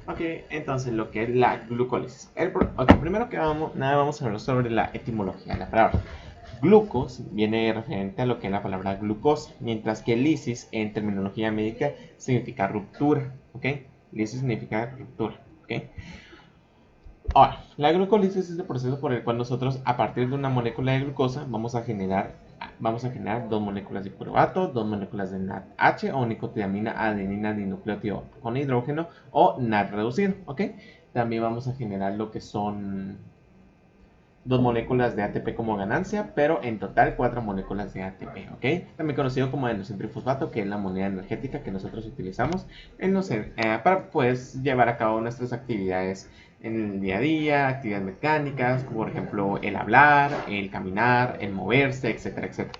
Ok, entonces lo que es la glucólisis. Ok, primero que vamos a hablar sobre la etimología de la palabra. Glucos viene referente a lo que es la palabra glucosa, mientras que lisis en terminología médica significa ruptura, ¿ok? Lisis significa ruptura, ¿ok? Ahora, la glucólisis es el proceso por el cual nosotros, a partir de una molécula de glucosa, vamos a generar dos moléculas de piruvato, dos moléculas de NADH o nicotinamina adenina dinucleótido con hidrógeno o NAD reducido, ¿ok? También vamos a generar lo que son dos moléculas de ATP como ganancia, pero en total cuatro moléculas de ATP, ¿ok? También conocido como endocentrisfosfato, que es la moneda energética que nosotros utilizamos para pues llevar a cabo nuestras actividades en el día a día, actividades mecánicas, como por ejemplo el hablar, el caminar, el moverse, etcétera, etcétera.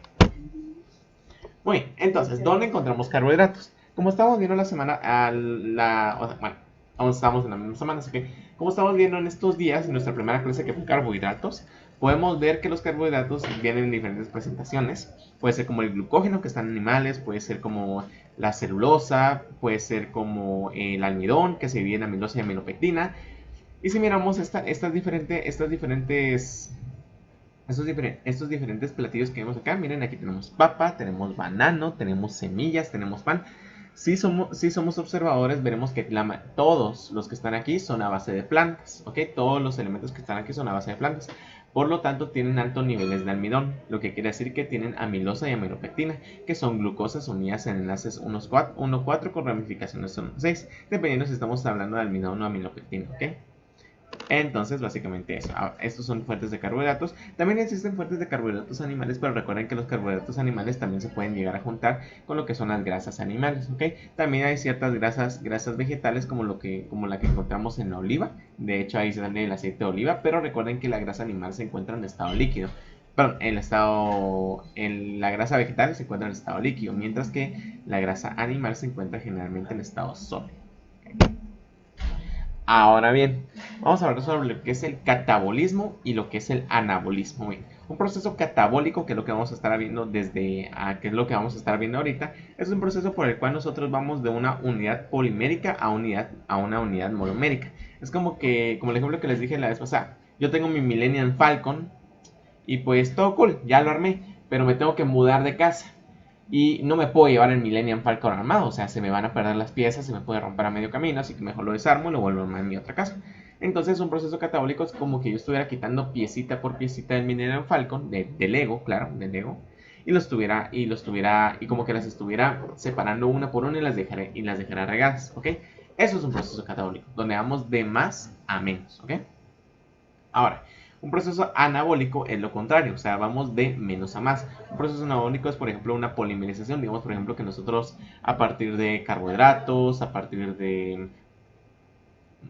Muy bien, entonces, ¿dónde encontramos carbohidratos? Como estamos viendo la semana, bueno, aún estamos en la misma semana, así que como estamos viendo en estos días, en nuestra primera clase que fue carbohidratos, podemos ver que los carbohidratos vienen en diferentes presentaciones. Puede ser como el glucógeno que está en animales, puede ser como la celulosa, puede ser como el almidón que se divide en amilosa y amilopectina. Y si miramos estos diferentes platillos que vemos acá, miren, aquí tenemos papa, tenemos banano, tenemos semillas, tenemos pan. Si somos observadores, veremos que todos los que están aquí son a base de plantas, ¿ok? Todos los elementos que están aquí son a base de plantas. Por lo tanto, tienen altos niveles de almidón, lo que quiere decir que tienen amilosa y amilopectina, que son glucosas unidas en enlaces 1,4 con ramificaciones 1,6, dependiendo si estamos hablando de almidón o amilopectina, ¿ok? Entonces, básicamente eso. Estos son fuentes de carbohidratos. También existen fuentes de carbohidratos animales, pero recuerden que los carbohidratos animales también se pueden llegar a juntar con lo que son las grasas animales, ¿ok? También hay ciertas grasas vegetales como la que encontramos en la oliva. De hecho, ahí se sale el aceite de oliva, pero recuerden que la grasa animal se encuentra en estado líquido. Perdón, la grasa vegetal se encuentra en estado líquido, mientras que la grasa animal se encuentra generalmente en estado sólido. Ahora bien, vamos a hablar sobre lo que es el catabolismo y lo que es el anabolismo. Bien, un proceso catabólico, que es lo que vamos a estar viendo que es lo que vamos a estar viendo ahorita, es un proceso por el cual nosotros vamos de una unidad polimérica a una unidad monomérica. Es como el ejemplo que les dije la vez pasada. Yo tengo mi Millennium Falcon y pues todo cool, ya lo armé, pero me tengo que mudar de casa. Y no me puedo llevar el Millennium Falcon armado, o sea, se me van a perder las piezas, se me puede romper a medio camino, así que mejor lo desarmo y lo vuelvo a armar en mi otra casa. Entonces, un proceso catabólico es como que yo estuviera quitando piecita por piecita del Millennium Falcon, de Lego, claro, de Lego, y como que las estuviera separando una por una y las dejara regadas, ¿ok? Eso es un proceso catabólico, donde vamos de más a menos, ¿ok? Ahora, un proceso anabólico es lo contrario, o sea, vamos de menos a más. Un proceso anabólico es, por ejemplo, una polimerización. Digamos, por ejemplo, que nosotros a partir de carbohidratos, a partir de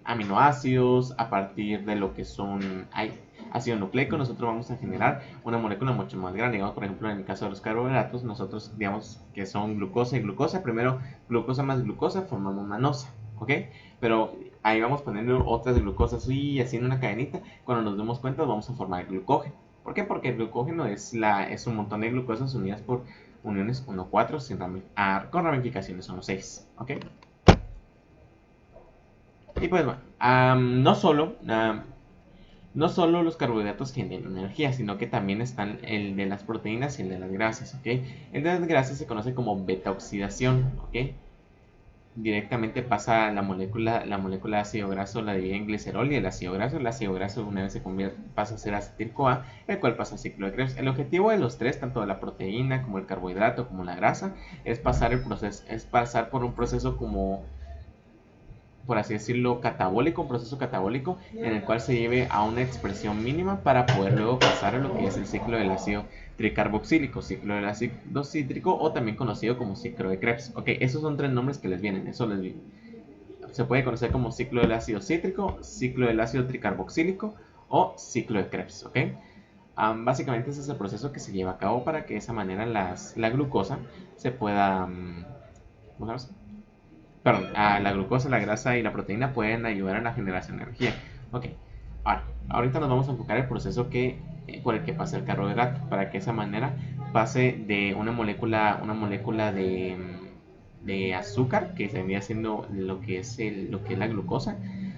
aminoácidos, a partir de lo que son ácido nucleico, nosotros vamos a generar una molécula mucho más grande. Digamos, por ejemplo, en el caso de los carbohidratos, nosotros digamos que son glucosa y glucosa. Primero, glucosa más glucosa formamos manosa, ¿ok? Pero ahí vamos poniendo otras glucosas y haciendo una cadenita. Cuando nos demos cuenta, vamos a formar glucógeno. ¿Por qué? Porque el glucógeno es un montón de glucosas unidas por uniones 1,4 con ramificaciones 1,6, ¿ok? Y pues bueno, no solo los carbohidratos generan energía, sino que también están el de las proteínas y el de las grasas, ¿ok? El de las grasas se conoce como beta oxidación, ¿ok? Directamente pasa la molécula de ácido graso, la divide en glicerol y el ácido graso una vez pasa a ser acetil-CoA, el cual pasa al ciclo de Krebs. El objetivo de los tres, tanto de la proteína como el carbohidrato como la grasa, es pasar por un proceso como por así decirlo, catabólico, un proceso catabólico en el cual se lleve a una expresión mínima para poder luego pasar a lo que es el ciclo del ácido tricarboxílico, ciclo del ácido cítrico o también conocido como ciclo de Krebs. Ok, esos son tres nombres que les vienen, eso les viene. Se puede conocer como ciclo del ácido cítrico, ciclo del ácido tricarboxílico o ciclo de Krebs, ¿ok? Básicamente ese es el proceso que se lleva a cabo para que de esa manera la glucosa se pueda, ¿cómo se llama? Perdón, la glucosa, la grasa y la proteína pueden ayudar a la generación de energía. Ok, ahorita nos vamos a enfocar el proceso por el que pasa el carbohidrato, para que de esa manera pase de una molécula de azúcar, que vendría siendo lo que es la glucosa,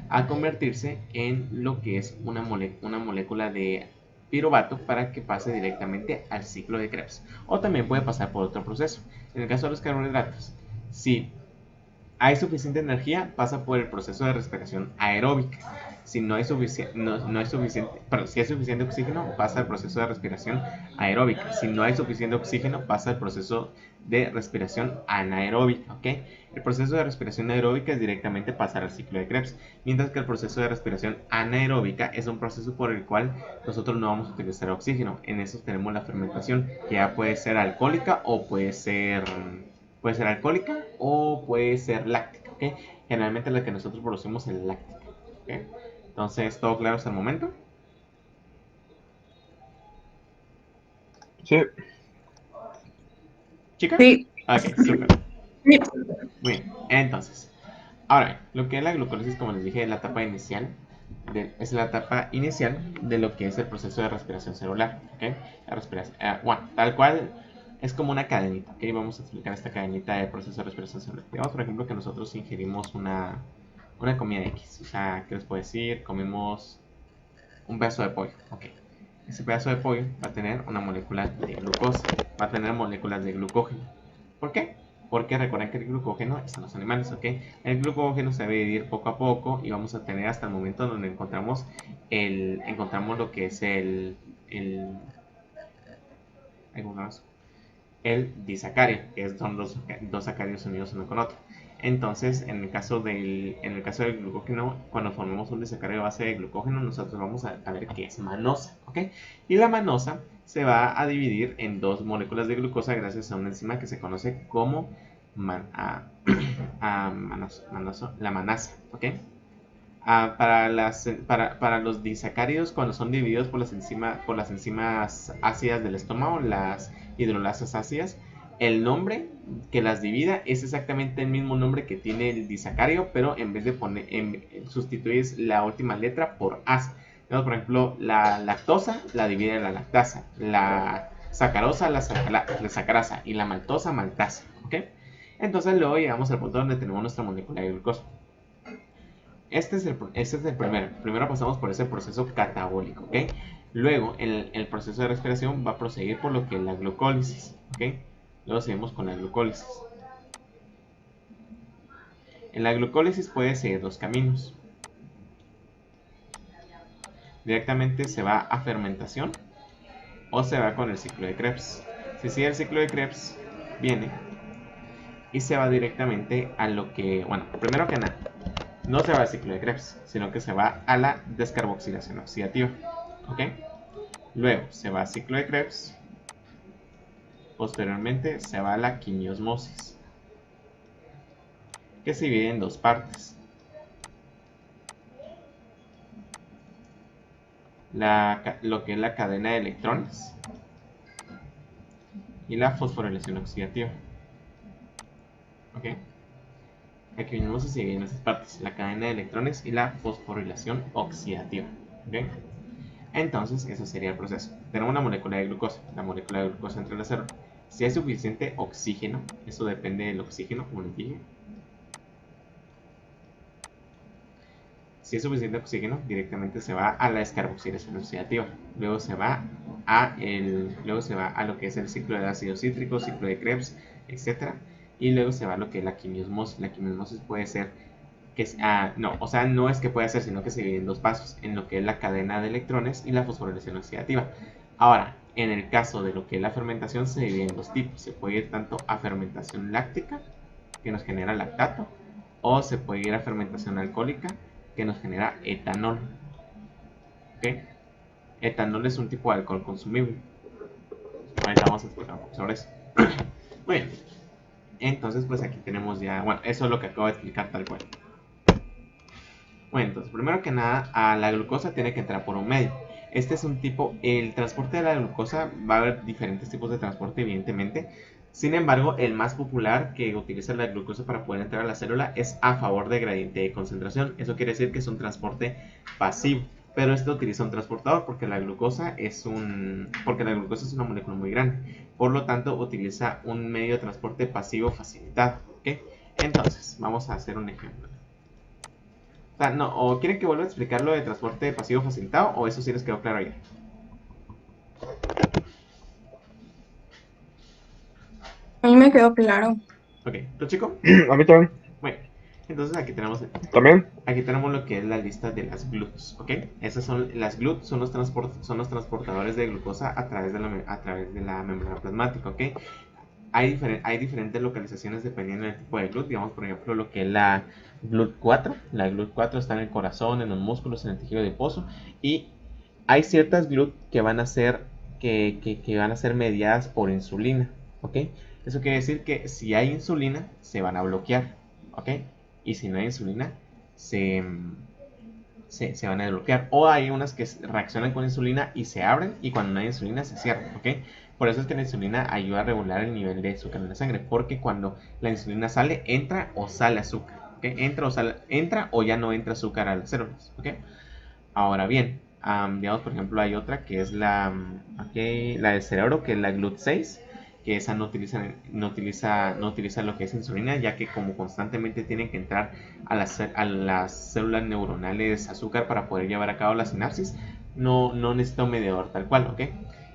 a convertirse en lo que es una molécula de piruvato para que pase directamente al ciclo de Krebs. O también puede pasar por otro proceso. En el caso de los carbohidratos, si hay suficiente energía, pasa por el proceso de respiración aeróbica. Si no hay suficiente, pero si hay suficiente oxígeno, pasa al proceso de respiración aeróbica. Si no hay suficiente oxígeno, pasa al proceso de respiración anaeróbica, ¿ok? El proceso de respiración aeróbica es directamente pasar al ciclo de Krebs, mientras que el proceso de respiración anaeróbica es un proceso por el cual nosotros no vamos a utilizar oxígeno. En eso tenemos la fermentación, que ya puede ser alcohólica o puede ser alcohólica o puede ser láctica, ¿ok? Generalmente la que nosotros producimos es láctica, ¿ok? Entonces, ¿todo claro hasta el momento? Sí. ¿Chicas? Sí. Ok, súper. Sí. Muy bien, entonces, ahora bien, lo que es la glucólisis, como les dije, es la etapa inicial de lo que es el proceso de respiración celular, ¿ok? La respiración, bueno, tal cual es como una cadenita, ¿ok? Vamos a explicar esta cadenita de proceso de respiración celular. Digamos, por ejemplo, que nosotros ingerimos una comida X, o sea, ¿qué les puedo decir? Comimos un pedazo de pollo, ok. Ese pedazo de pollo va a tener una molécula de glucosa, va a tener moléculas de glucógeno. ¿Por qué? Porque recuerden que el glucógeno está en los animales, ¿ok? El glucógeno se va a dividir poco a poco y vamos a tener hasta el momento donde encontramos lo que es el disacario, que son dos sacarios unidos uno con otro. Entonces, en el caso del glucógeno, cuando formamos un disacario de base de glucógeno, nosotros vamos a ver que es manosa, ¿ok? Y la manosa se va a dividir en dos moléculas de glucosa gracias a una enzima que se conoce como la manasa, ¿ok? Para los disacáridos, cuando son divididos por las enzimas ácidas del estómago, las hidrolasas ácidas, el nombre que las divida es exactamente el mismo nombre que tiene el disacárido, pero en vez de sustituir la última letra por asa. Por ejemplo, la lactosa la divide en la lactasa, la sacarosa la sacarasa y la maltosa maltasa, ¿ok? Entonces luego llegamos al punto donde tenemos nuestra molécula de glucosa. Este es el primero. Primero pasamos por ese proceso catabólico, ¿ok? Luego, el proceso de respiración va a proseguir por lo que es la glucólisis, ¿ok? Luego seguimos con la glucólisis. En la glucólisis puede seguir dos caminos. Directamente se va a fermentación o se va con el ciclo de Krebs. Si sigue el ciclo de Krebs, viene y se va directamente a lo que, bueno, primero que nada, no se va al ciclo de Krebs, sino que se va a la descarboxilación oxidativa, ¿ok? Luego se va al ciclo de Krebs. Posteriormente se va a la quimiosmosis, que se divide en dos partes. Lo que es la cadena de electrones y la fosforilación oxidativa. ¿Ok? La quimiosmosis se divide en esas partes, la cadena de electrones y la fosforilación oxidativa. ¿Ok? Entonces, eso sería el proceso. Tenemos una molécula de glucosa. La molécula de glucosa entra en la célula. Si hay suficiente oxígeno, eso depende del oxígeno, como les dije. Si es suficiente oxígeno, directamente se va a la descarboxilación oxidativa. Luego se va a lo que es el ciclo de ácido cítrico, ciclo de Krebs, etc. Y luego se va a lo que es la quimiosmosis. La quimiosmosis puede ser no es que pueda ser, sino que se divide en dos pasos, en lo que es la cadena de electrones y la fosforilación oxidativa. Ahora, en el caso de lo que es la fermentación, se divide en dos tipos. Se puede ir tanto a fermentación láctica, que nos genera lactato, o se puede ir a fermentación alcohólica, que nos genera etanol. ¿Ok? Etanol es un tipo de alcohol consumible. Ahorita vamos a explicar un poco sobre eso. Muy bien. Entonces, pues aquí tenemos ya, bueno, eso es lo que acabo de explicar tal cual. Bueno, entonces, primero que nada, a la glucosa tiene que entrar por un medio. Este es un tipo, el transporte de la glucosa, va a haber diferentes tipos de transporte, evidentemente. Sin embargo, el más popular que utiliza la glucosa para poder entrar a la célula es a favor de gradiente de concentración. Eso quiere decir que es un transporte pasivo. Pero esto utiliza un transportador porque la glucosa es una molécula muy grande. Por lo tanto, utiliza un medio de transporte pasivo facilitado. ¿ok? Entonces, vamos a hacer un ejemplo. O sea, no, o quieren que vuelva a explicar lo de transporte pasivo facilitado, o eso sí les quedó claro ayer. A mí me quedó claro. Ok, ¿tú, chico? A mí también. Bueno, entonces ¿También? aquí tenemos lo que es la lista de las GLUTs, ¿ok? Esas son las GLUTs, son los transportadores de glucosa a través de la membrana plasmática, ¿ok? Hay diferentes localizaciones dependiendo del tipo de GLUT. Digamos, por ejemplo, lo que es la GLUT4. La GLUT4 está en el corazón, en los músculos, en el tejido adiposo. Y hay ciertas GLUT que van a ser, que van a ser mediadas por insulina, ¿ok? Eso quiere decir que si hay insulina, se van a bloquear, ¿ok? Y si no hay insulina, se van a desbloquear. O hay unas que reaccionan con insulina y se abren, y cuando no hay insulina se cierran, ¿ok? Por eso es que la insulina ayuda a regular el nivel de azúcar en la sangre, porque cuando la insulina sale, entra o sale azúcar, ¿ok? Entra o ya no entra azúcar a las células, ¿ok? Ahora bien, digamos, por ejemplo, hay otra que es la del cerebro, que es la GLUT6, que esa no utiliza lo que es insulina, ya que como constantemente tienen que entrar a las células neuronales azúcar para poder llevar a cabo la sinapsis, no necesita un mediador tal cual, ¿ok?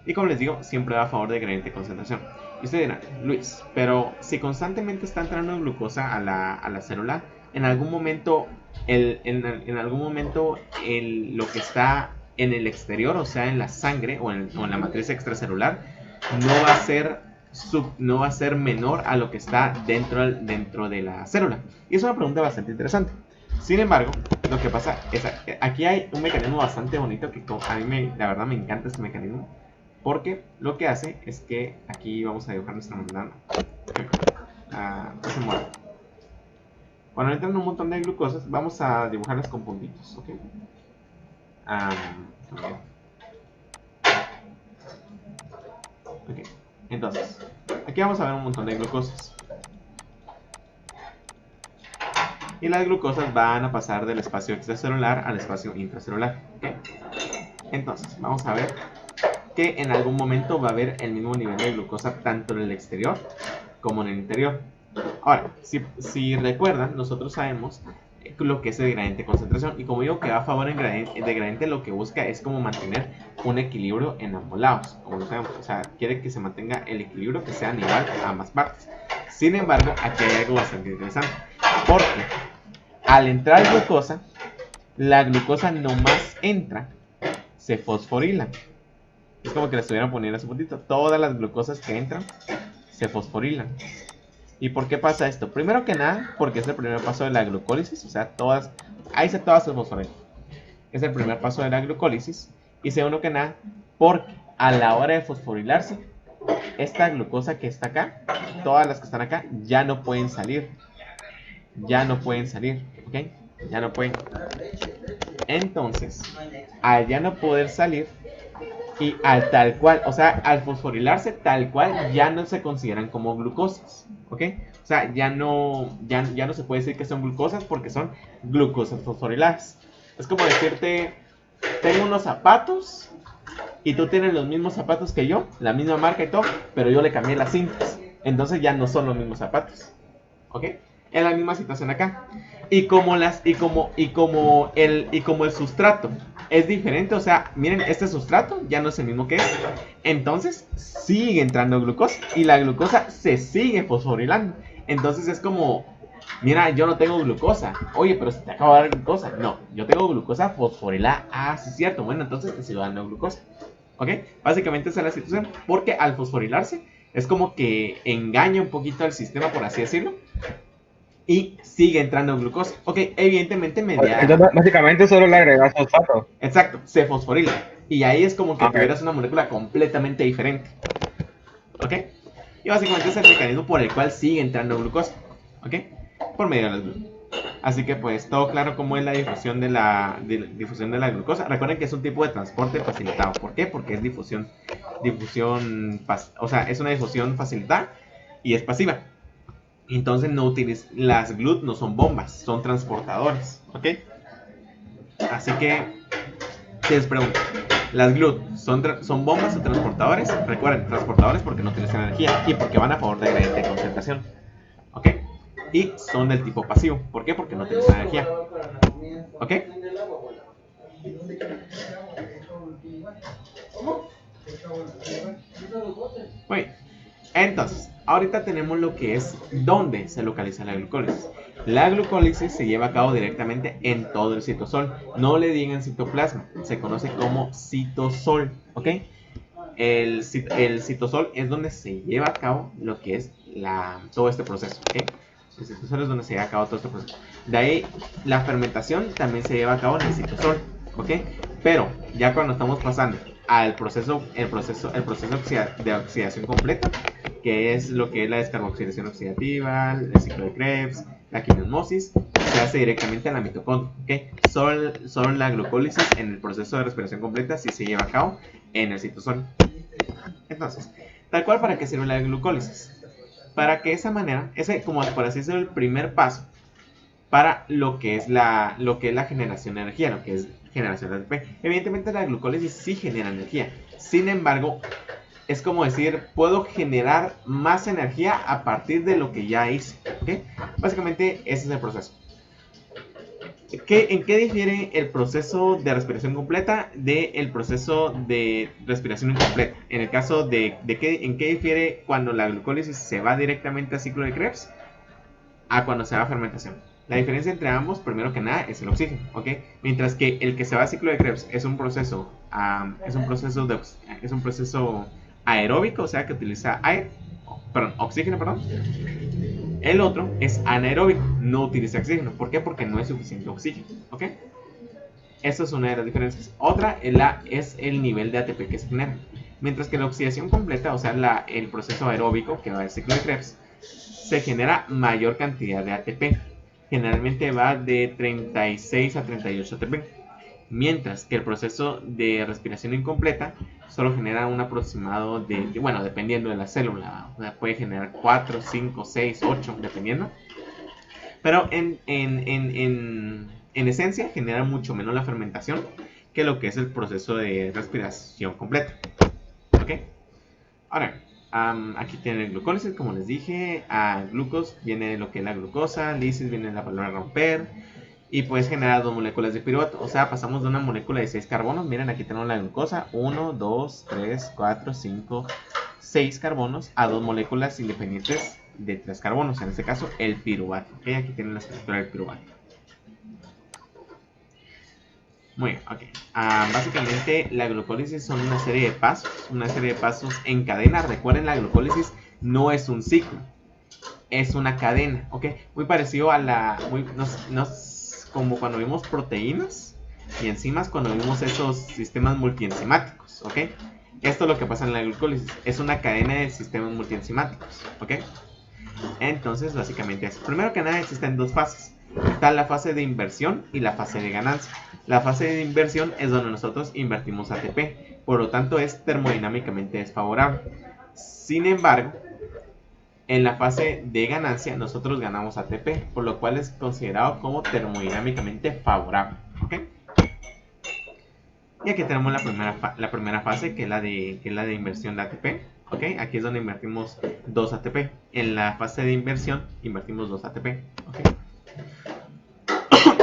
Y como les digo, siempre va a favor de gradiente de concentración. Y ustedes dirán, Luis, pero si constantemente está entrando glucosa a la célula, en algún momento lo que está en el exterior, o sea, en la sangre o en la matriz extracelular, no va a ser menor a lo que está dentro de la célula. Y es una pregunta bastante interesante. Sin embargo, lo que pasa es que aquí hay un mecanismo bastante bonito que a mí la verdad me encanta este mecanismo, porque lo que hace es que aquí vamos a dibujar nuestra membrana. Se mueve. Cuando entran un montón de glucosas, vamos a dibujarlas con puntitos, ¿ok? Ok, entonces, aquí vamos a ver un montón de glucosas. Y las glucosas van a pasar del espacio extracelular al espacio intracelular, ¿ok? Entonces, vamos a ver que en algún momento va a haber el mismo nivel de glucosa tanto en el exterior como en el interior. Ahora, si recuerdan, nosotros sabemos lo que es el gradiente de concentración, y como digo que va a favor de gradiente, lo que busca es como mantener un equilibrio en ambos lados, como lo sabemos, o sea, quiere que se mantenga el equilibrio, que sea igual a ambas partes. Sin embargo, aquí hay algo bastante interesante, porque al entrar glucosa, la glucosa nomás entra, se fosforila. Es como que le estuvieran poniendo a su puntito. Todas las glucosas que entran se fosforilan. ¿Y por qué pasa esto? Primero que nada, porque es el primer paso de la glucólisis, o sea, ahí se fosforilan. Es el primer paso de la glucólisis. Y segundo que nada, porque a la hora de fosforilarse, esta glucosa que está acá, todas las que están acá, ya no pueden salir. ¿Ok? Ya no pueden. Entonces, al ya no poder salir, y al tal cual, o sea, al fosforilarse tal cual, ya no se consideran como glucosas, ¿ok? O sea, ya no se puede decir que son glucosas porque son glucosas fosforiladas. Es como decirte, tengo unos zapatos y tú tienes los mismos zapatos que yo, la misma marca y todo, pero yo le cambié las cintas. Entonces ya no son los mismos zapatos, ¿ok? Es la misma situación acá. Y como el sustrato es diferente, o sea, miren, este sustrato ya no es el mismo que este. Entonces sigue entrando glucosa y la glucosa se sigue fosforilando. Entonces es como, mira, yo no tengo glucosa. Oye, pero se te acaba de dar glucosa. No, yo tengo glucosa fosforilada. Ah, sí es cierto. Bueno, entonces te sigo dando glucosa. ¿Ok? Básicamente esa es la situación. Porque al fosforilarse es como que engaña un poquito al sistema, por así decirlo, y sigue entrando glucosa. Ok, evidentemente Entonces, básicamente solo le agregas fosfato. Exacto, se fosforila. Y ahí es como que tuvieras una molécula completamente diferente. ¿Ok? Y básicamente es el mecanismo por el cual sigue entrando glucosa. ¿Ok? Por medio de las glucosas. Así que pues todo claro cómo es la difusión de la glucosa. Recuerden que es un tipo de transporte facilitado. ¿Por qué? Porque es o sea, es una difusión facilitada y es pasiva. Entonces las GLUT no son bombas, son transportadores, ¿ok? Así que les pregunto, ¿las GLUT son bombas o transportadores? Recuerden, transportadores porque no utilizan energía y porque van a favor de gradiente de concentración, ¿ok? y son del tipo pasivo. ¿Por qué? Porque no utilizan energía. ¿Ok? Muy bien. Entonces, ahorita tenemos lo que es dónde se localiza la glucólisis. La glucólisis se lleva a cabo directamente en todo el citosol. No le digan citoplasma, se conoce como citosol, ¿ok? El citosol es donde se lleva a cabo lo que es todo este proceso, ¿ok? El citosol es donde se lleva a cabo todo este proceso. De ahí, la fermentación también se lleva a cabo en el citosol, ¿ok? Pero ya cuando estamos pasando al proceso, el proceso de oxidación completa, que es lo que es la descarboxilación oxidativa, el ciclo de Krebs, la quimiosmosis, se hace directamente en la mitocondria, ¿ok? Solo la glucólisis en el proceso de respiración completa sí se lleva a cabo en el citosol. Entonces, tal cual, ¿para qué sirve la glucólisis? Para que esa manera, ese como por así decirlo, el primer paso para lo que es la generación de energía, lo que es generación de ATP. Evidentemente la glucólisis sí genera energía. Sin embargo, es como decir, puedo generar más energía a partir de lo que ya hice, ¿okay? Básicamente ese es el proceso. ¿En qué difiere el proceso de respiración completa del proceso de respiración incompleta? En el caso ¿en qué difiere cuando la glucólisis se va directamente al ciclo de Krebs a cuando se va a fermentación? La diferencia entre ambos, primero que nada, es el oxígeno, ¿ok? Mientras que el que se va al ciclo de Krebs es un proceso aeróbico, o sea, que utiliza oxígeno, perdón. El otro es anaeróbico, no utiliza oxígeno. ¿Por qué? Porque no es suficiente oxígeno, ¿ok? Esta es una de las diferencias. Otra es el nivel de ATP que se genera. Mientras que la oxidación completa, o sea, el proceso aeróbico que va al ciclo de Krebs, se genera mayor cantidad de ATP. Generalmente va de 36 a 38 ATP. Mientras que el proceso de respiración incompleta solo genera un aproximado bueno, dependiendo de la célula, puede generar 4, 5, 6, 8, dependiendo. Pero en esencia genera mucho menos la fermentación que lo que es el proceso de respiración completa. ¿Ok? Ahora, aquí tienen el glucólisis, como les dije. Glucos viene lo que es la glucosa, lisis viene la palabra romper. Y puedes generar dos moléculas de piruvato. O sea, pasamos de una molécula de 6 carbonos. Miren, aquí tenemos la glucosa. 1, 2, 3, 4, 5, 6 carbonos a dos moléculas independientes de 3 carbonos. En este caso, el piruvato. ¿Okay? Aquí tienen la estructura del piruvato. Muy bien, ok. Básicamente, la glucólisis son una serie de pasos en cadena. Recuerden, la glucólisis no es un ciclo, es una cadena, ¿ok? Muy parecido a como cuando vimos proteínas y enzimas, cuando vimos esos sistemas multienzimáticos, ¿ok? Esto es lo que pasa en la glucólisis, es una cadena de sistemas multienzimáticos, ¿ok? Entonces, básicamente eso. Primero que nada, existen dos fases. Está la fase de inversión y la fase de ganancia. La fase de inversión es donde nosotros invertimos ATP, por lo tanto es termodinámicamente desfavorable. Sin embargo, en la fase de ganancia nosotros ganamos ATP, por lo cual es considerado como termodinámicamente favorable, ¿ok? Y aquí tenemos la primera fase, que es la de inversión de ATP, ¿ok? Aquí es donde invertimos 2 ATP. En la fase de inversión invertimos 2 ATP, ¿ok?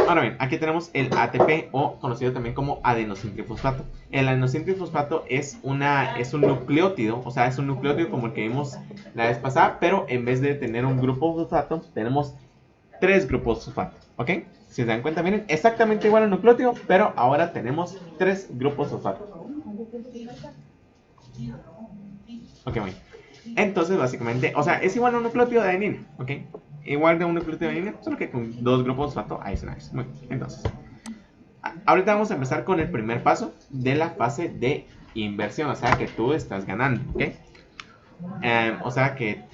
Ahora bien, aquí tenemos el ATP, o conocido también como adenosintrifosfato. El adenosintrifosfato es un nucleótido, o sea, es un nucleótido como el que vimos la vez pasada, pero en vez de tener un grupo fosfato, tenemos 3 grupos fosfato, ¿ok? Si se dan cuenta, miren, exactamente igual al nucleótido, pero ahora tenemos 3 grupos fosfato. Ok, muy bien. Entonces, básicamente, o sea, es igual a un nucleótido de adenina, ¿ok? Igual de un nucleótido de adenina, solo que con 2 grupos fosfato adicionales. Muy bien, entonces, ahorita vamos a empezar con el primer paso de la fase de inversión, o sea, que tú estás ganando, ¿ok? O sea, que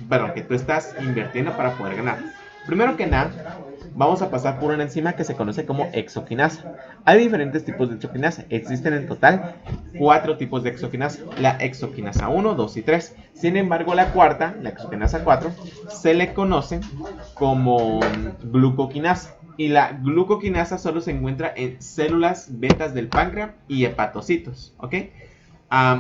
tú estás invirtiendo para poder ganar. Primero que nada, vamos a pasar por una enzima que se conoce como exoquinasa. Hay diferentes tipos de exoquinasa. Existen en total 4 tipos de exoquinasa. La exoquinasa 1, 2 y 3. Sin embargo, la cuarta, la exoquinasa 4, se le conoce como glucoquinasa. Y la glucoquinasa solo se encuentra en células betas del páncreas y hepatocitos, ¿ok?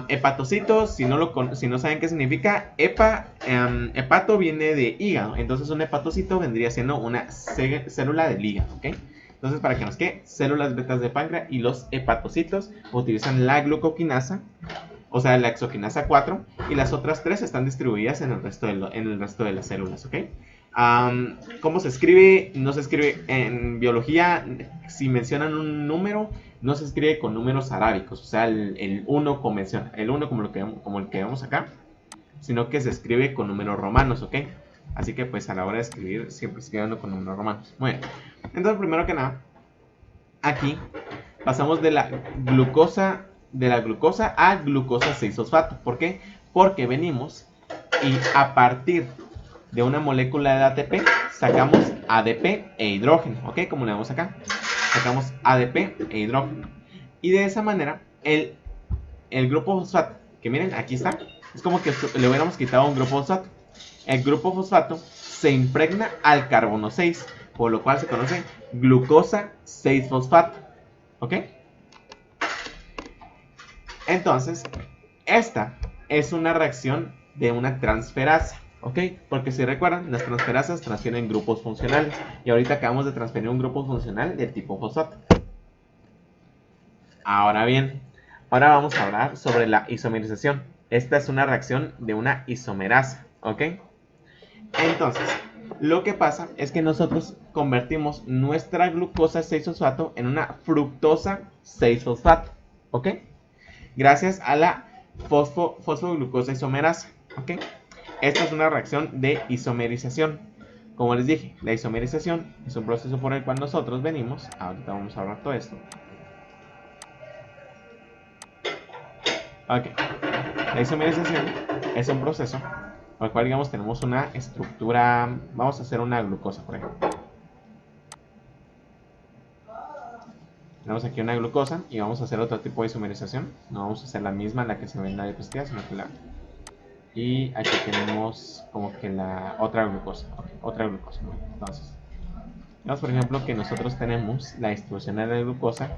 Hepatocitos, si no saben qué significa, hepato viene de hígado. Entonces un hepatocito vendría siendo una célula del hígado, ¿ok? Entonces, para que nos quede, células betas de páncreas y los hepatocitos utilizan la glucoquinasa, o sea, la exoquinasa 4, y las otras 3 están distribuidas en el resto de las células, ¿ok? ¿Cómo se escribe? No se escribe en biología. Si mencionan un número, no se escribe con números arábicos, o sea, el 1 convencional, el 1 como el que vemos acá, sino que se escribe con números romanos, ¿ok? Así que pues a la hora de escribir siempre escribiendo con números romanos. Muy bien. Entonces, primero que nada, aquí pasamos de la glucosa a glucosa 6-fosfato. ¿Por qué? Porque venimos y a partir de una molécula de ATP sacamos ADP e hidrógeno, ¿ok? Como le vemos acá. Sacamos ADP e hidrógeno. Y de esa manera, el grupo fosfato, que miren, aquí está, es como que le hubiéramos quitado un grupo fosfato. El grupo fosfato se impregna al carbono 6, por lo cual se conoce glucosa 6-fosfato, ¿ok? Entonces, esta es una reacción de una transferasa, ¿ok? Porque si recuerdan, las transferasas transfieren grupos funcionales. Y ahorita acabamos de transferir un grupo funcional del tipo fosfato. Ahora bien, ahora vamos a hablar sobre la isomerización. Esta es una reacción de una isomerasa, ¿ok? Entonces, lo que pasa es que nosotros convertimos nuestra glucosa 6-fosfato en una fructosa 6-fosfato, ¿ok? Gracias a la fosfoglucosa isomerasa, ¿ok? Esta es una reacción de isomerización. Como les dije, la isomerización es un proceso por el cual nosotros venimos. Ahorita vamos a hablar todo esto. Ok. La isomerización es un proceso por el cual, digamos, tenemos una estructura. Vamos a hacer una glucosa, por ejemplo. Tenemos aquí una glucosa y vamos a hacer otro tipo de isomerización. No vamos a hacer la misma, la que se ve en la diapositiva, sino que la... Y aquí tenemos como que la otra glucosa. Okay, otra glucosa. Entonces, vemos por ejemplo que nosotros tenemos la distribución de la glucosa.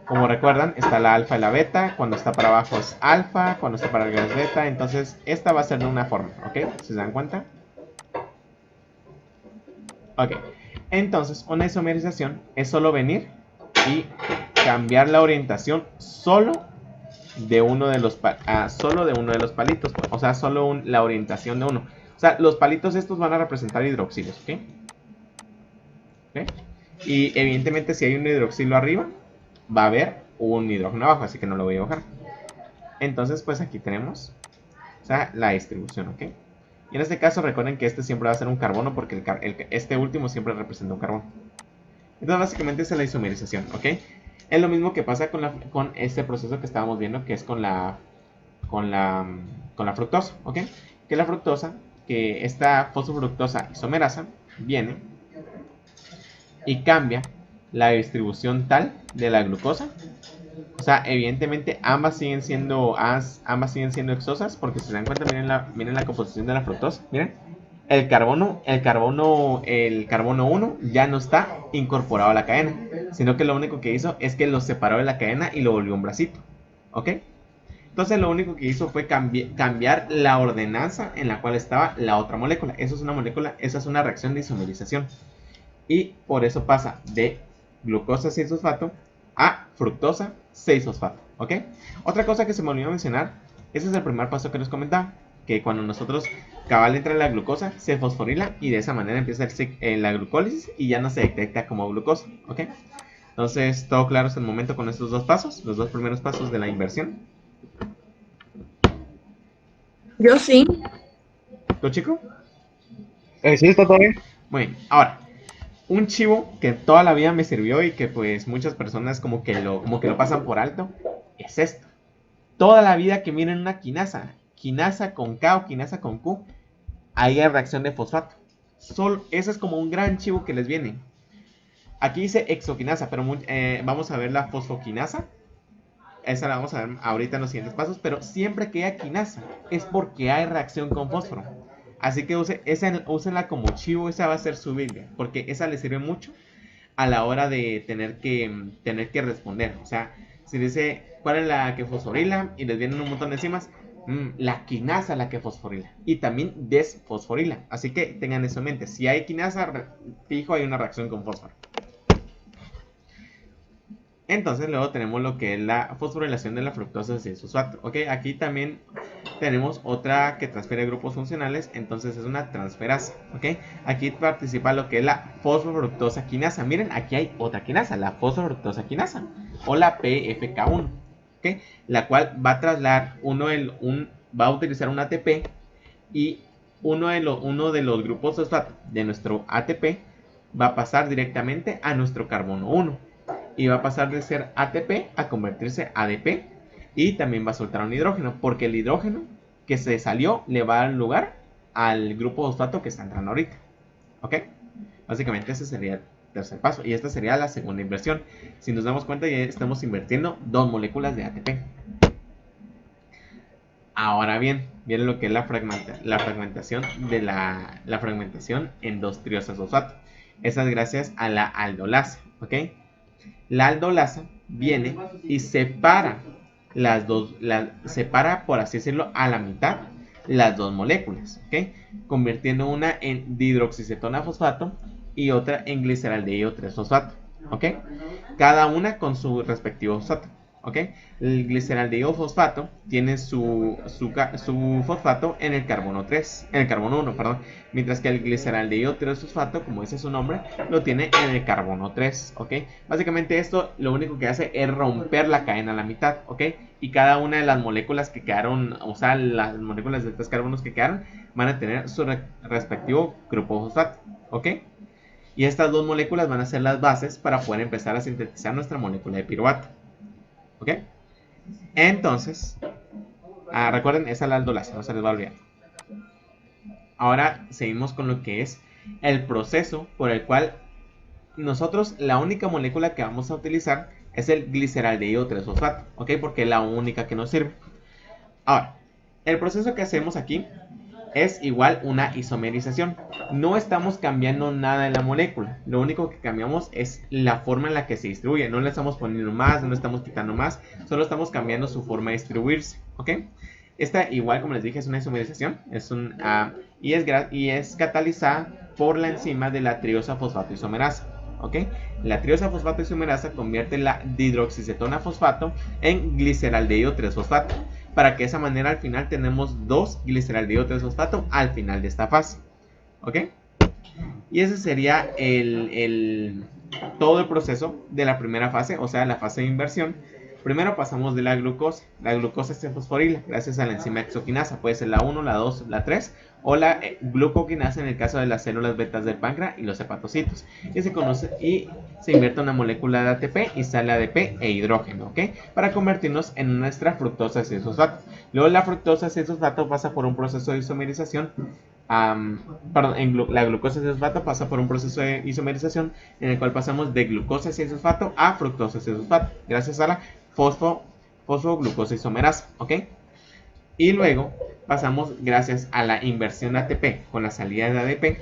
Como recuerdan, está la alfa y la beta. Cuando está para abajo es alfa, cuando está para arriba es beta. Entonces, esta va a ser de una forma, ¿ok? ¿Se dan cuenta? Ok. Entonces, una isomerización es solo venir y cambiar la orientación solo de uno de los palitos, o sea, solo la orientación de uno. O sea, los palitos estos van a representar hidroxilos, ¿ok? ¿Ok? Y evidentemente si hay un hidroxilo arriba, va a haber un hidrógeno abajo, así que no lo voy a bajar. Entonces, pues aquí tenemos, o sea, la distribución, ¿ok? Y en este caso recuerden que este siempre va a ser un carbono porque este último siempre representa un carbono. Entonces básicamente esa es la isomerización, ¿ok? Es lo mismo que pasa con este proceso que estábamos viendo, que es con la fructosa, ¿ok? Que la fructosa, que esta fosfofructosa isomerasa, viene y cambia la distribución tal de la glucosa. O sea, evidentemente ambas siguen siendo exosas, porque si se dan cuenta, miren la composición de la fructosa, miren. El carbono 1 ya no está incorporado a la cadena, sino que lo único que hizo es que lo separó de la cadena y lo volvió un bracito, ¿ok? Entonces lo único que hizo fue cambiar la ordenanza en la cual estaba la otra molécula. Eso es una molécula, esa es una reacción de isomerización. Y por eso pasa de glucosa 6-fosfato a fructosa 6-fosfato, ¿ok? Otra cosa que se me olvidó mencionar, ese es el primer paso que les comentaba, que cuando nosotros cabal entra la glucosa, se fosforila y de esa manera empieza la glucólisis y ya no se detecta como glucosa, ¿ok? Entonces, todo claro hasta el momento con estos dos pasos, los dos primeros pasos de la inversión. Yo sí. ¿Tú, chico? Sí, está todo bien. Muy bien, ahora, un chivo que toda la vida me sirvió y que pues muchas personas como que lo pasan por alto, es esto. Toda la vida que miren una quinasa con K o quinasa con Q, ahí hay reacción de fosfato. Ese es como un gran chivo que les viene. Aquí dice exoquinasa, pero vamos a ver la fosfoquinasa. Esa la vamos a ver ahorita en los siguientes pasos, pero siempre que haya quinasa es porque hay reacción con fósforo. Así que úsenla como chivo, esa va a ser su Biblia, porque esa le sirve mucho a la hora de tener que responder. O sea, si dice, ¿cuál es la que fosforila? Y les vienen un montón de enzimas, la quinasa la que fosforila. Y también desfosforila. Así que tengan eso en mente. Si hay quinasa, fijo, hay una reacción con fósforo. Entonces luego tenemos lo que es la fosforilación de la fructosa 6-fosfato. Ok, aquí también tenemos otra que transfiere grupos funcionales, entonces es una transferasa. Ok, aquí participa lo que es la fosfofructosa quinasa. Miren, aquí hay otra quinasa, la fosfofructosa quinasa o la PFK1. Ok, la cual va a trasladar va a utilizar un ATP y uno de los grupos fosfato de nuestro ATP va a pasar directamente a nuestro carbono 1 y va a pasar de ser ATP a convertirse ADP y también va a soltar un hidrógeno porque el hidrógeno que se salió le va a dar lugar al grupo fosfato que está entrando ahorita. ¿Ok? Básicamente ese sería el tercer paso y esta sería la segunda inversión. Si nos damos cuenta ya estamos invirtiendo 2 moléculas de ATP. Ahora bien, viene lo que es la fragmentación de la fragmentación en 2 triosas fosfato. Esa es gracias a la aldolasa, ¿ok? La aldolasa viene y separa separa, por así decirlo, a la mitad las dos moléculas, ¿ok? Convirtiendo una en dihidroxicetona fosfato y otra en gliceraldehído 3-fosfato, ¿ok? Cada una con su respectivo fosfato. ¿Ok? El gliceraldehído fosfato tiene su fosfato en el carbono 3, en el carbono 1, perdón, mientras que el gliceraldehído 3-fosfato, como dice su nombre, lo tiene en el carbono 3, ¿ok? Básicamente esto lo único que hace es romper la cadena a la mitad, ¿ok? Y cada una de las moléculas que quedaron, o sea, las moléculas de 3 carbonos que quedaron, van a tener su respectivo grupo fosfato, ¿ok? Y estas dos moléculas van a ser las bases para poder empezar a sintetizar nuestra molécula de piruvato. ¿Ok? Entonces, recuerden, esa es la aldolasa, no se les va a olvidar. Ahora seguimos con lo que es el proceso por el cual nosotros la única molécula que vamos a utilizar es el gliceraldehído 3-fosfato, ¿ok? Porque es la única que nos sirve. Ahora, el proceso que hacemos aquí es igual una isomerización. No estamos cambiando nada en la molécula. Lo único que cambiamos es la forma en la que se distribuye. No le estamos poniendo más, no le estamos quitando más. Solo estamos cambiando su forma de distribuirse. ¿Ok? Esta, igual como les dije, es una isomerización. Y es catalizada por la enzima de la triosa fosfato isomerasa. ¿Ok? La triosa fosfato isomerasa convierte la dihidroxicetona fosfato en gliceraldehído 3-fosfato. Para que de esa manera al final tenemos 2 gliceraldehído 3-fosfato al final de esta fase. ¿Ok? Y ese sería todo el proceso de la primera fase, o sea, la fase de inversión. Primero pasamos de la glucosa. La glucosa se fosforila gracias a la enzima exoquinasa. Puede ser la 1, la 2, la 3 o la glucoquinasa en el caso de las células betas del páncreas y los hepatocitos. Y se invierte una molécula de ATP y sale ADP e hidrógeno, ¿ok? Para convertirnos en nuestra fructosa 6-fosfato. Luego la fructosa 6-fosfato pasa por un proceso de isomerización. La glucosa 6-fosfato pasa por un proceso de isomerización en el cual pasamos de glucosa 6-fosfato a fructosa 6-fosfato gracias a la fosfoglucosa isomerasa, ¿ok? Y luego pasamos gracias a la inversión ATP con la salida de ADP,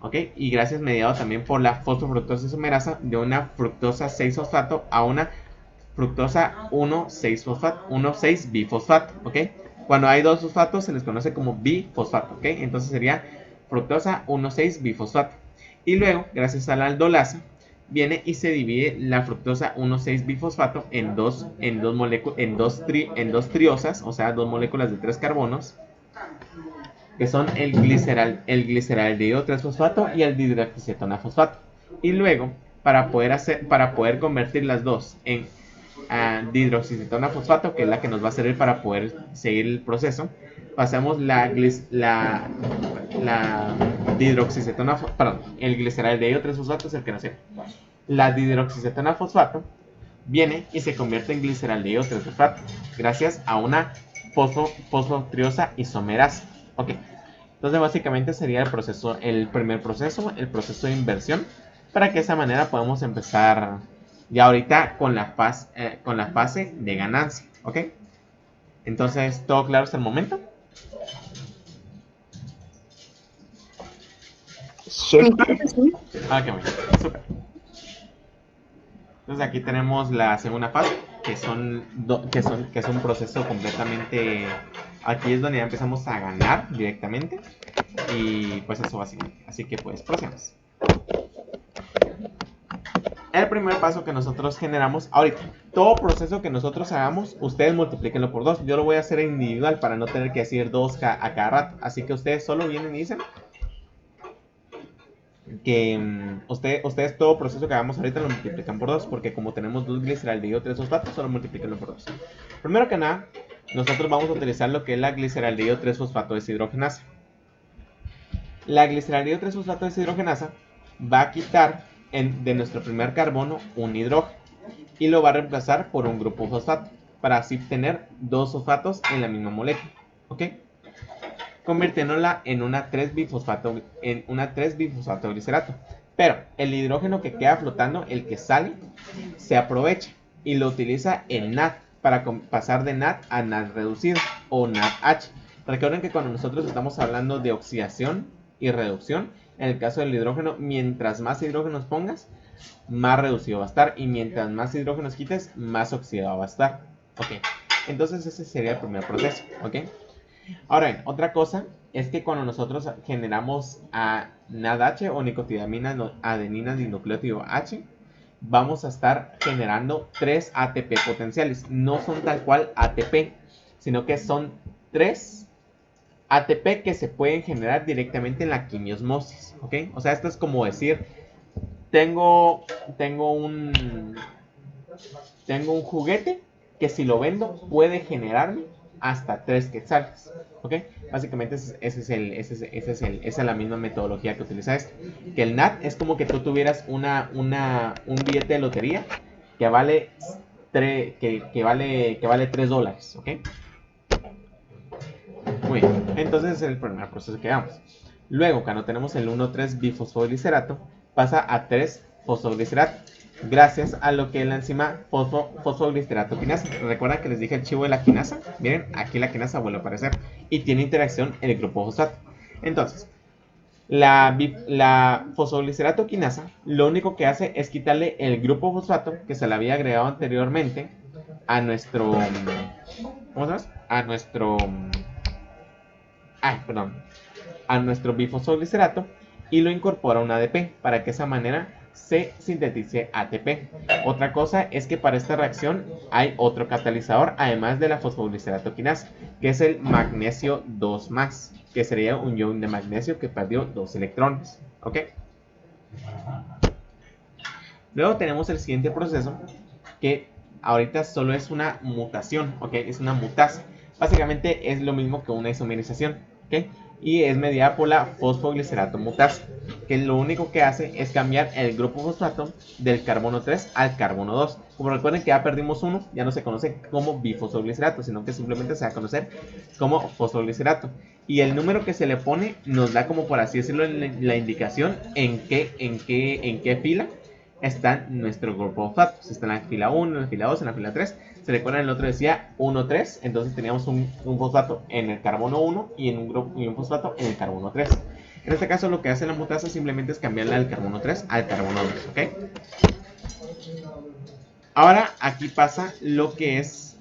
¿ok? Y gracias mediado también por la fosfofructosa isomerasa de una fructosa 6-fosfato a una fructosa 1,6-fosfato, 1,6-bifosfato, ¿ok? Cuando hay dos fosfatos se les conoce como bifosfato, ¿ok? Entonces sería fructosa 1,6-bifosfato. Y luego, gracias a la aldolasa, viene y se divide la fructosa 1,6-bifosfato en dos triosas, o sea, 2 moléculas de 3 carbonos, que son el gliceraldehído 3-fosfato y el dihidroxicetona fosfato. Y luego, para poder convertir las dos en dihidroxicetona fosfato, que es la que nos va a servir para poder seguir el proceso, pasamos dihidroxicetona, perdón, el gliceraldehído 3-fosfato es el que nos sirve. La dihidroxicetona fosfato viene y se convierte en gliceraldehído 3-fosfato gracias a una fosfotriosa isomerasa. Ok, entonces básicamente sería el primer proceso, el proceso de inversión, para que de esa manera podamos empezar ya ahorita con la fase de ganancia. Ok, entonces todo claro hasta el momento. Sí. Sí, creo que sí. Ah, qué bueno, súper. Entonces aquí tenemos la segunda fase, que es un proceso completamente... Aquí es donde ya empezamos a ganar directamente. Y pues eso básicamente. Así que pues procedemos. El primer paso que nosotros generamos ahorita, todo proceso que nosotros hagamos, ustedes multiplíquenlo por 2. Yo lo voy a hacer individual para no tener que decir 2 a cada rato. Así que ustedes solo vienen y dicen que ustedes todo proceso que hagamos ahorita lo multiplican por 2, porque como tenemos 2 gliceraldehído 3-fosfato, solo multiplíquenlo por 2. Primero que nada, nosotros vamos a utilizar lo que es la gliceraldehído 3-fosfato deshidrogenasa. La gliceraldehído 3-fosfato deshidrogenasa va a quitar de nuestro primer carbono un hidrógeno y lo va a reemplazar por un grupo fosfato para así tener dos fosfatos en la misma molécula, ¿ok? Convirtiéndola en una 3-bifosfato glicerato. Pero el hidrógeno que queda flotando, el que sale, se aprovecha y lo utiliza en NAD para pasar de NAD a NAD reducido o NADH. Recuerden que cuando nosotros estamos hablando de oxidación y reducción, en el caso del hidrógeno, mientras más hidrógenos pongas, más reducido va a estar, y mientras más hidrógenos quites, más oxidado va a estar. Ok, entonces ese sería el primer proceso. Ok, ahora bien, otra cosa es que cuando nosotros generamos a NADH o nicotinamina adenina dinucleótido H, vamos a estar generando 3 ATP potenciales. No son tal cual ATP, sino que son 3 ATP que se pueden generar directamente en la quimiosmosis, ¿ok? O sea, esto es como decir, tengo un juguete que si lo vendo puede generarme hasta 3 quetzales, ¿ok? Básicamente esa es la misma metodología que utiliza esto. Que el NAD es como que tú tuvieras un billete de lotería que vale $3, ¿ok? Muy bien, entonces es el primer proceso que damos. Luego, cuando tenemos el 1,3-bifosfoglicerato, pasa a 3-fosfoglicerato, gracias a lo que es la enzima fosfoglicerato quinasa. ¿Recuerdan que les dije el chivo de la quinasa? Miren, aquí la quinasa vuelve a aparecer y tiene interacción en el grupo fosfato. Entonces, la fosfoglicerato quinasa lo único que hace es quitarle el grupo fosfato que se le había agregado anteriormente a nuestro... ¿Cómo se llama? A nuestro bifosfoglicerato y lo incorpora a un ADP para que de esa manera se sintetice ATP. Otra cosa es que para esta reacción hay otro catalizador además de la fosfoglicerato quinasa, que es el magnesio 2+, que sería un ion de magnesio que perdió 2 electrones, ¿ok? Luego tenemos el siguiente proceso, que ahorita solo es una mutación, ¿ok? Es una mutasa. Básicamente es lo mismo que una isomerización, ¿ok? Y es mediada por la fosfoglicerato mutasa, que lo único que hace es cambiar el grupo fosfato del carbono 3 al carbono 2. Como recuerden que ya perdimos uno, ya no se conoce como bifosfoglicerato, sino que simplemente se va a conocer como fosfoglicerato. Y el número que se le pone nos da, como por así decirlo, la indicación en qué fila está nuestro grupo fosfato. Si está en la fila 1, en la fila 2, en la fila 3. Se recuerdan, el otro decía 1, 3. Entonces teníamos un fosfato en el carbono 1 y un fosfato en el carbono 3. En este caso lo que hace la mutasa simplemente es cambiarla del carbono 3 al carbono 2, ¿ok? Ahora aquí pasa lo que es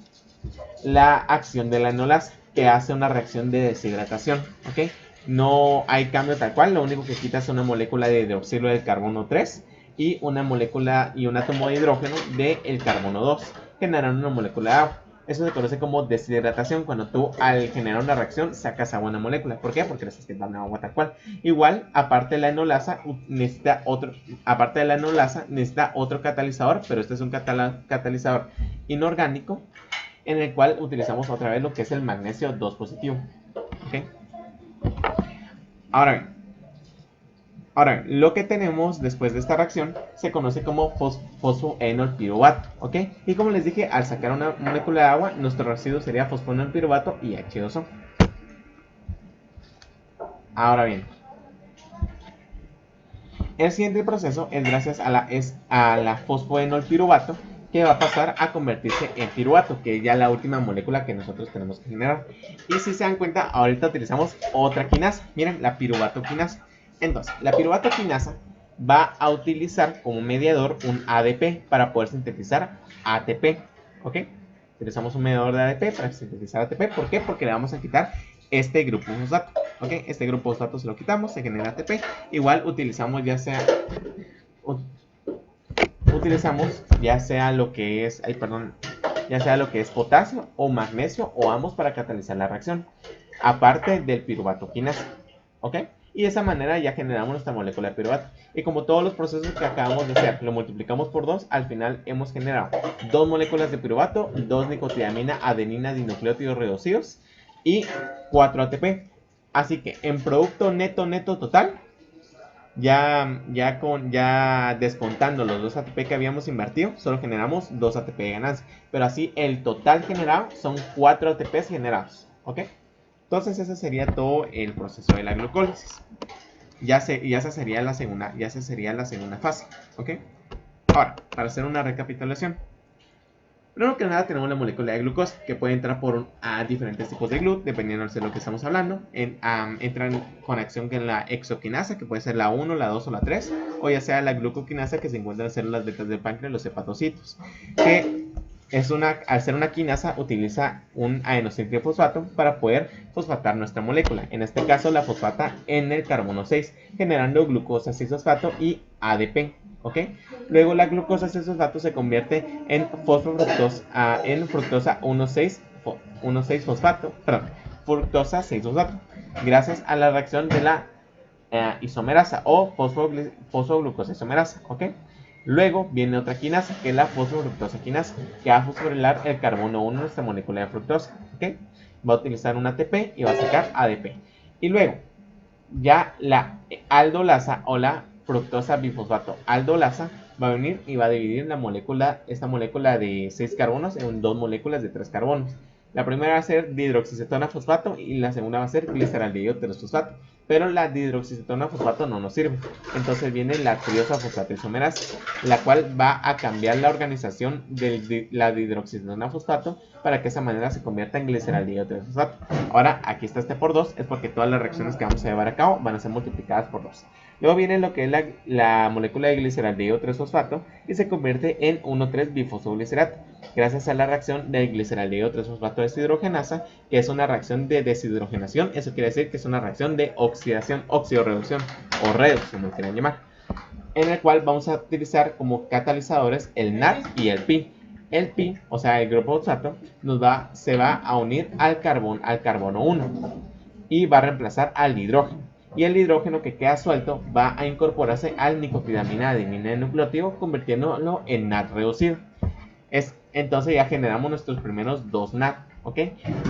la acción de la enolasa, que hace una reacción de deshidratación, ¿ok? No hay cambio tal cual, lo único que quita es una molécula de hidroxilo del carbono 3 y una molécula y un átomo de hidrógeno del carbono 2, generando una molécula de agua. Eso se conoce como deshidratación, cuando tú al generar una reacción sacas agua en una molécula. ¿Por qué? Porque le estás quitando agua tal cual. Igual, aparte de la enolasa necesita otro catalizador, pero este es un catalizador inorgánico, en el cual utilizamos otra vez lo que es el magnesio 2 positivo. ¿Okay? Ahora bien, lo que tenemos después de esta reacción se conoce como fosfoenolpiruvato, ¿ok? Y como les dije, al sacar una molécula de agua, nuestro residuo sería fosfoenolpiruvato y H2O. Ahora bien, el siguiente proceso es gracias a la fosfoenolpiruvato, que va a pasar a convertirse en piruvato, que es ya la última molécula que nosotros tenemos que generar. Y si se dan cuenta, ahorita utilizamos otra quinasa. Miren, la piruvato quinasa. Entonces, la piruvato quinasa va a utilizar como mediador un ADP para poder sintetizar ATP, ¿ok? Utilizamos un mediador de ADP para sintetizar ATP. ¿Por qué? Porque le vamos a quitar este grupo fosfato, ¿ok? Este grupo fosfato se lo quitamos, se genera ATP. Igual utilizamos ya sea lo que es, ya sea lo que es potasio o magnesio o ambos para catalizar la reacción, aparte del piruvato quinasa, ¿ok? Y de esa manera ya generamos nuestra molécula de piruvato. Y como todos los procesos que acabamos de hacer, lo multiplicamos por 2, al final hemos generado 2 moléculas de piruvato, 2 nicotiamina, adenina, dinucleótidos reducidos y 4 ATP. Así que en producto neto total, ya descontando los 2 ATP que habíamos invertido, solo generamos 2 ATP de ganancia. Pero así el total generado son 4 ATPs generados, ¿ok? Entonces ese sería todo el proceso de la glucólisis. Ya esa sería la segunda fase, ¿ok? Ahora, para hacer una recapitulación. Primero que nada tenemos la molécula de glucosa, que puede entrar a diferentes tipos de GLUT, dependiendo de lo que estamos hablando. Entran con acción con la exoquinasa, que puede ser la 1, la 2 o la 3, o ya sea la glucoquinasa, que se encuentra en células betas del páncreas, los hepatocitos, que al ser una quinasa utiliza un adenosintrifosfato para poder fosfatar nuestra molécula. En este caso la fosfata en el carbono 6, generando glucosa 6-fosfato y ADP. ¿Ok? Luego la glucosa 6-fosfato se convierte en fosfofructosa, en fructosa 1,6-fosfato, perdón, fructosa 6-fosfato, gracias a la reacción de la isomerasa o fosfoglucosa isomerasa, ¿ok? Luego viene otra quinasa, que es la fosfofructosa quinasa, que va a fosforilar el carbono 1 de nuestra molécula de fructosa, ¿ok? Va a utilizar un ATP y va a sacar ADP. Y luego, ya la aldolasa o la fructosa bifosfato aldolasa va a venir y va a dividir esta molécula de 6 carbonos en 2 moléculas de 3 carbonos. La primera va a ser dihidroxicetona fosfato y la segunda va a ser gliceraldehído 3-fosfato. Pero la dihidroxicetona fosfato no nos sirve. Entonces viene la triosa fosfato isomerasa, la cual va a cambiar la organización de la dihidroxicetona fosfato para que de esa manera se convierta en gliceraldehído 3-fosfato. Ahora, aquí está este por 2, es porque todas las reacciones que vamos a llevar a cabo van a ser multiplicadas por 2. Luego viene lo que es la molécula de gliceraldehído 3-fosfato y se convierte en 1,3-bifosfoglicerato, gracias a la reacción del gliceraldehído 3-fosfato deshidrogenasa, que es una reacción de deshidrogenación. Eso quiere decir que es una reacción de oxidación, oxidorreducción o reducción, como quieran llamar, en el cual vamos a utilizar como catalizadores el NAD y el PI. El PI, o sea el grupo fosfato, se va a unir al carbono 1 y va a reemplazar al hidrógeno. Y el hidrógeno que queda suelto va a incorporarse al nicotidamina adenina de nucleótido, convirtiéndolo en NAD reducido. Entonces ya generamos nuestros primeros 2 NAD, ¿ok?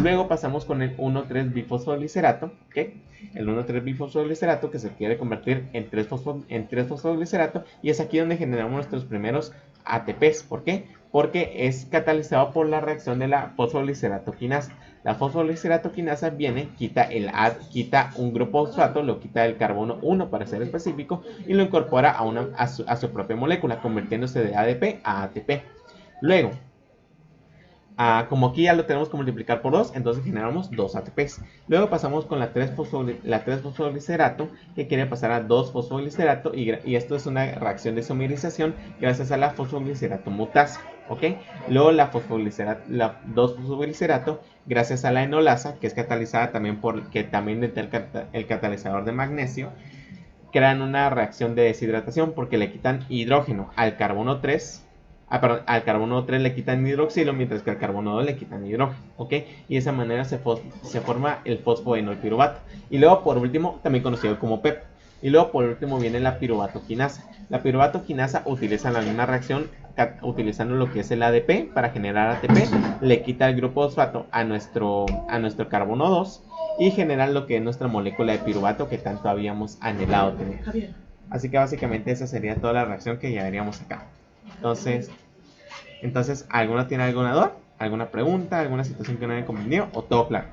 Luego pasamos con el 1,3-bifosfoglicerato, ¿ok? El 1,3-bifosfoglicerato que se quiere convertir en 3-fosfoglicerato, y es aquí donde generamos nuestros primeros ATPs. ¿Por qué? Porque es catalizado por la reacción de la fosfoglicerato-quinasa. La fosfoglicerato-quinasa viene, quita un grupo fosfato, lo quita del carbono 1 para ser específico, y lo incorpora a su propia molécula, convirtiéndose de ADP a ATP. Luego, como aquí ya lo tenemos que multiplicar por 2, entonces generamos 2 ATPs. Luego pasamos con la 3-fosfoglicerato, que quiere pasar a 2-fosfoglicerato, y esto es una reacción de isomerización gracias a la fosfoglicerato mutasa, ¿ok? Luego la 2-fosfoglicerato, gracias a la enolasa, que es catalizada también también el catalizador de magnesio, crean una reacción de deshidratación porque le quitan hidrógeno al carbono 3. Al carbono 3 le quitan hidroxilo, mientras que al carbono 2 le quitan hidrógeno, ¿ok? Y de esa manera se forma el fosfoenolpiruvato. Y luego, por último, también conocido como PEP. Y luego, por último, viene la piruvatoquinasa. La piruvatoquinasa utiliza la misma reacción, utilizando lo que es el ADP para generar ATP. Le quita el grupo fosfato a nuestro carbono 2 y generar lo que es nuestra molécula de piruvato que tanto habíamos anhelado tener. Así que básicamente esa sería toda la reacción que llevaríamos acá. Entonces, ¿alguno tiene alguna duda? ¿Alguna pregunta? ¿Alguna situación que no haya comprendido? ¿O todo claro?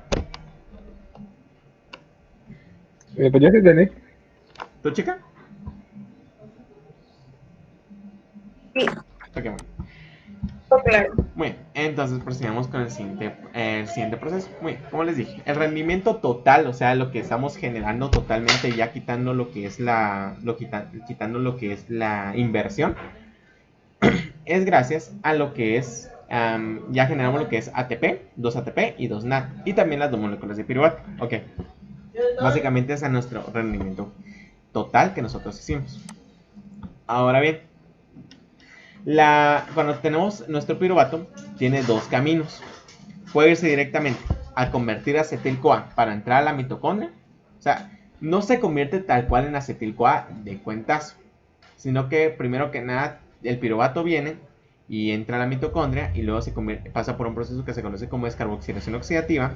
Pues yo sí entendí. ¿Tú, chica? Sí. Ok, bueno. Claro. Muy bien, entonces prosigamos con el siguiente proceso. Muy bien, como les dije, el rendimiento total, o sea, lo que estamos generando totalmente, ya quitando lo que es quitando lo que es la inversión, es gracias a lo que es, ya generamos lo que es ATP, 2 ATP y 2 NAD, y también las dos moléculas de piruvato. Ok, básicamente ese es nuestro rendimiento total que nosotros hicimos. Ahora bien, cuando tenemos nuestro piruvato, tiene dos caminos. Puede irse directamente a convertir acetil-CoA para entrar a la mitocondria. O sea, no se convierte tal cual en acetil-CoA de cuentazo, sino que primero que nada el piruvato viene y entra a la mitocondria y luego pasa por un proceso que se conoce como descarboxilación oxidativa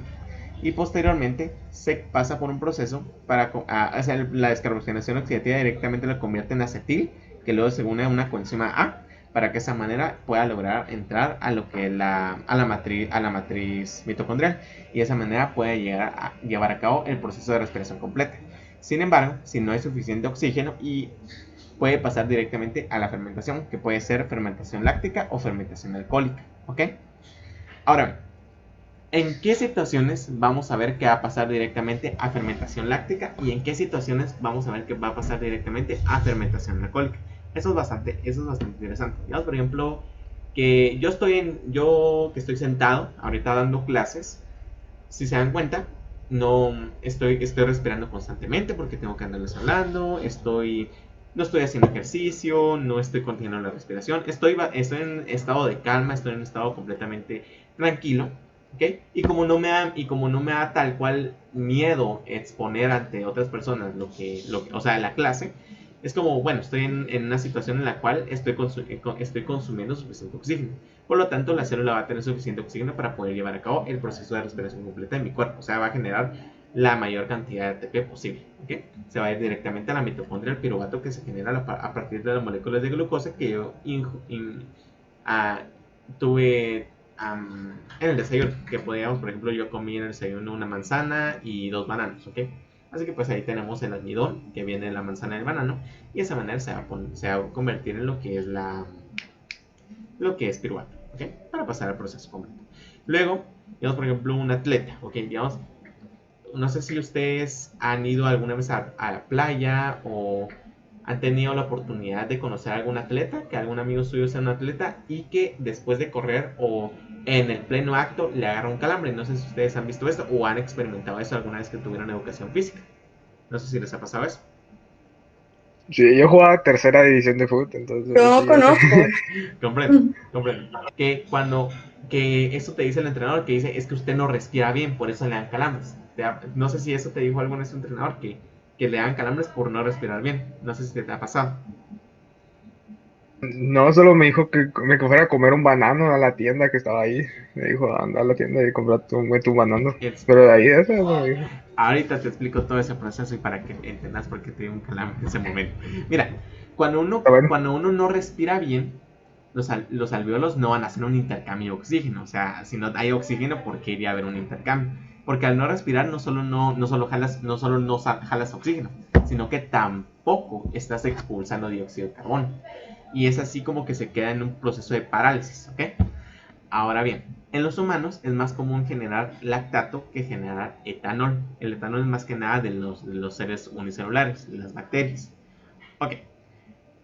y posteriormente se pasa por un proceso para la descarboxilación oxidativa directamente lo convierte en acetil, que luego se une a una coenzima A para que de esa manera pueda lograr entrar a lo que a la matriz mitocondrial y de esa manera puede llevar a cabo el proceso de respiración completa. Sin embargo, si no hay suficiente oxígeno y puede pasar directamente a la fermentación, que puede ser fermentación láctica o fermentación alcohólica, ¿ok? Ahora, ¿en qué situaciones vamos a ver que va a pasar directamente a fermentación láctica y en qué situaciones vamos a ver que va a pasar directamente a fermentación alcohólica? Eso es bastante interesante. Digamos, por ejemplo, que yo que estoy sentado ahorita dando clases, si se dan cuenta, no estoy respirando constantemente porque tengo que andarles hablando, no estoy haciendo ejercicio, no estoy conteniendo la respiración, estoy en estado de calma, estoy en estado completamente tranquilo, ¿ok? Y como no me da tal cual miedo exponer ante otras personas o sea, la clase, es como, bueno, estoy en una situación en la cual estoy consumiendo suficiente oxígeno. Por lo tanto, la célula va a tener suficiente oxígeno para poder llevar a cabo el proceso de respiración completa en mi cuerpo. O sea, va a generar la mayor cantidad de ATP posible. ¿Okay? Se va a ir directamente a la mitocondria, el piruvato que se genera a partir de las moléculas de glucosa que yo tuve en el desayuno. Que podíamos, por ejemplo, yo comí en el desayuno una manzana y 2 bananos. ¿Ok? Así que pues ahí tenemos el almidón que viene de la manzana y el banano. Y de esa manera se va a convertir en lo que es piruvato, ¿ok? Para pasar al proceso completo. Luego, digamos, por ejemplo, un atleta, ¿ok? Digamos, no sé si ustedes han ido alguna vez a la playa o han tenido la oportunidad de conocer a algún atleta, que algún amigo suyo sea un atleta y que después de correr o en el pleno acto le agarra un calambre. No sé si ustedes han visto esto o han experimentado eso alguna vez que tuvieron educación física. No sé si les ha pasado eso. Sí, yo jugaba tercera división de fútbol, entonces Yo sí, yo sé. conozco. Comprendo, comprendo. Que eso te dice el entrenador, que dice es que usted no respira bien, por eso le dan calambres. No sé si eso te dijo algún entrenador, que le dan calambres por no respirar bien. No sé si te ha pasado. No, solo me dijo que me fuera a comer un banano a la tienda que estaba ahí. Me dijo, anda a la tienda y compra tu banano. Es- Pero de ahí eso no me dijo. Ahorita te explico todo ese proceso y para que entendas por qué te dio un calambre en ese momento. Mira, Pero bueno, cuando uno no respira bien, los alveolos no van a hacer un intercambio de oxígeno. O sea, si no hay oxígeno, ¿por qué iría a haber un intercambio? Porque al no respirar no solo jalas oxígeno, sino que tampoco estás expulsando dióxido de carbono. Y es así como que se queda en un proceso de parálisis, ¿ok? Ahora bien, en los humanos es más común generar lactato que generar etanol. El etanol es más que nada de los seres unicelulares, de las bacterias. Ok,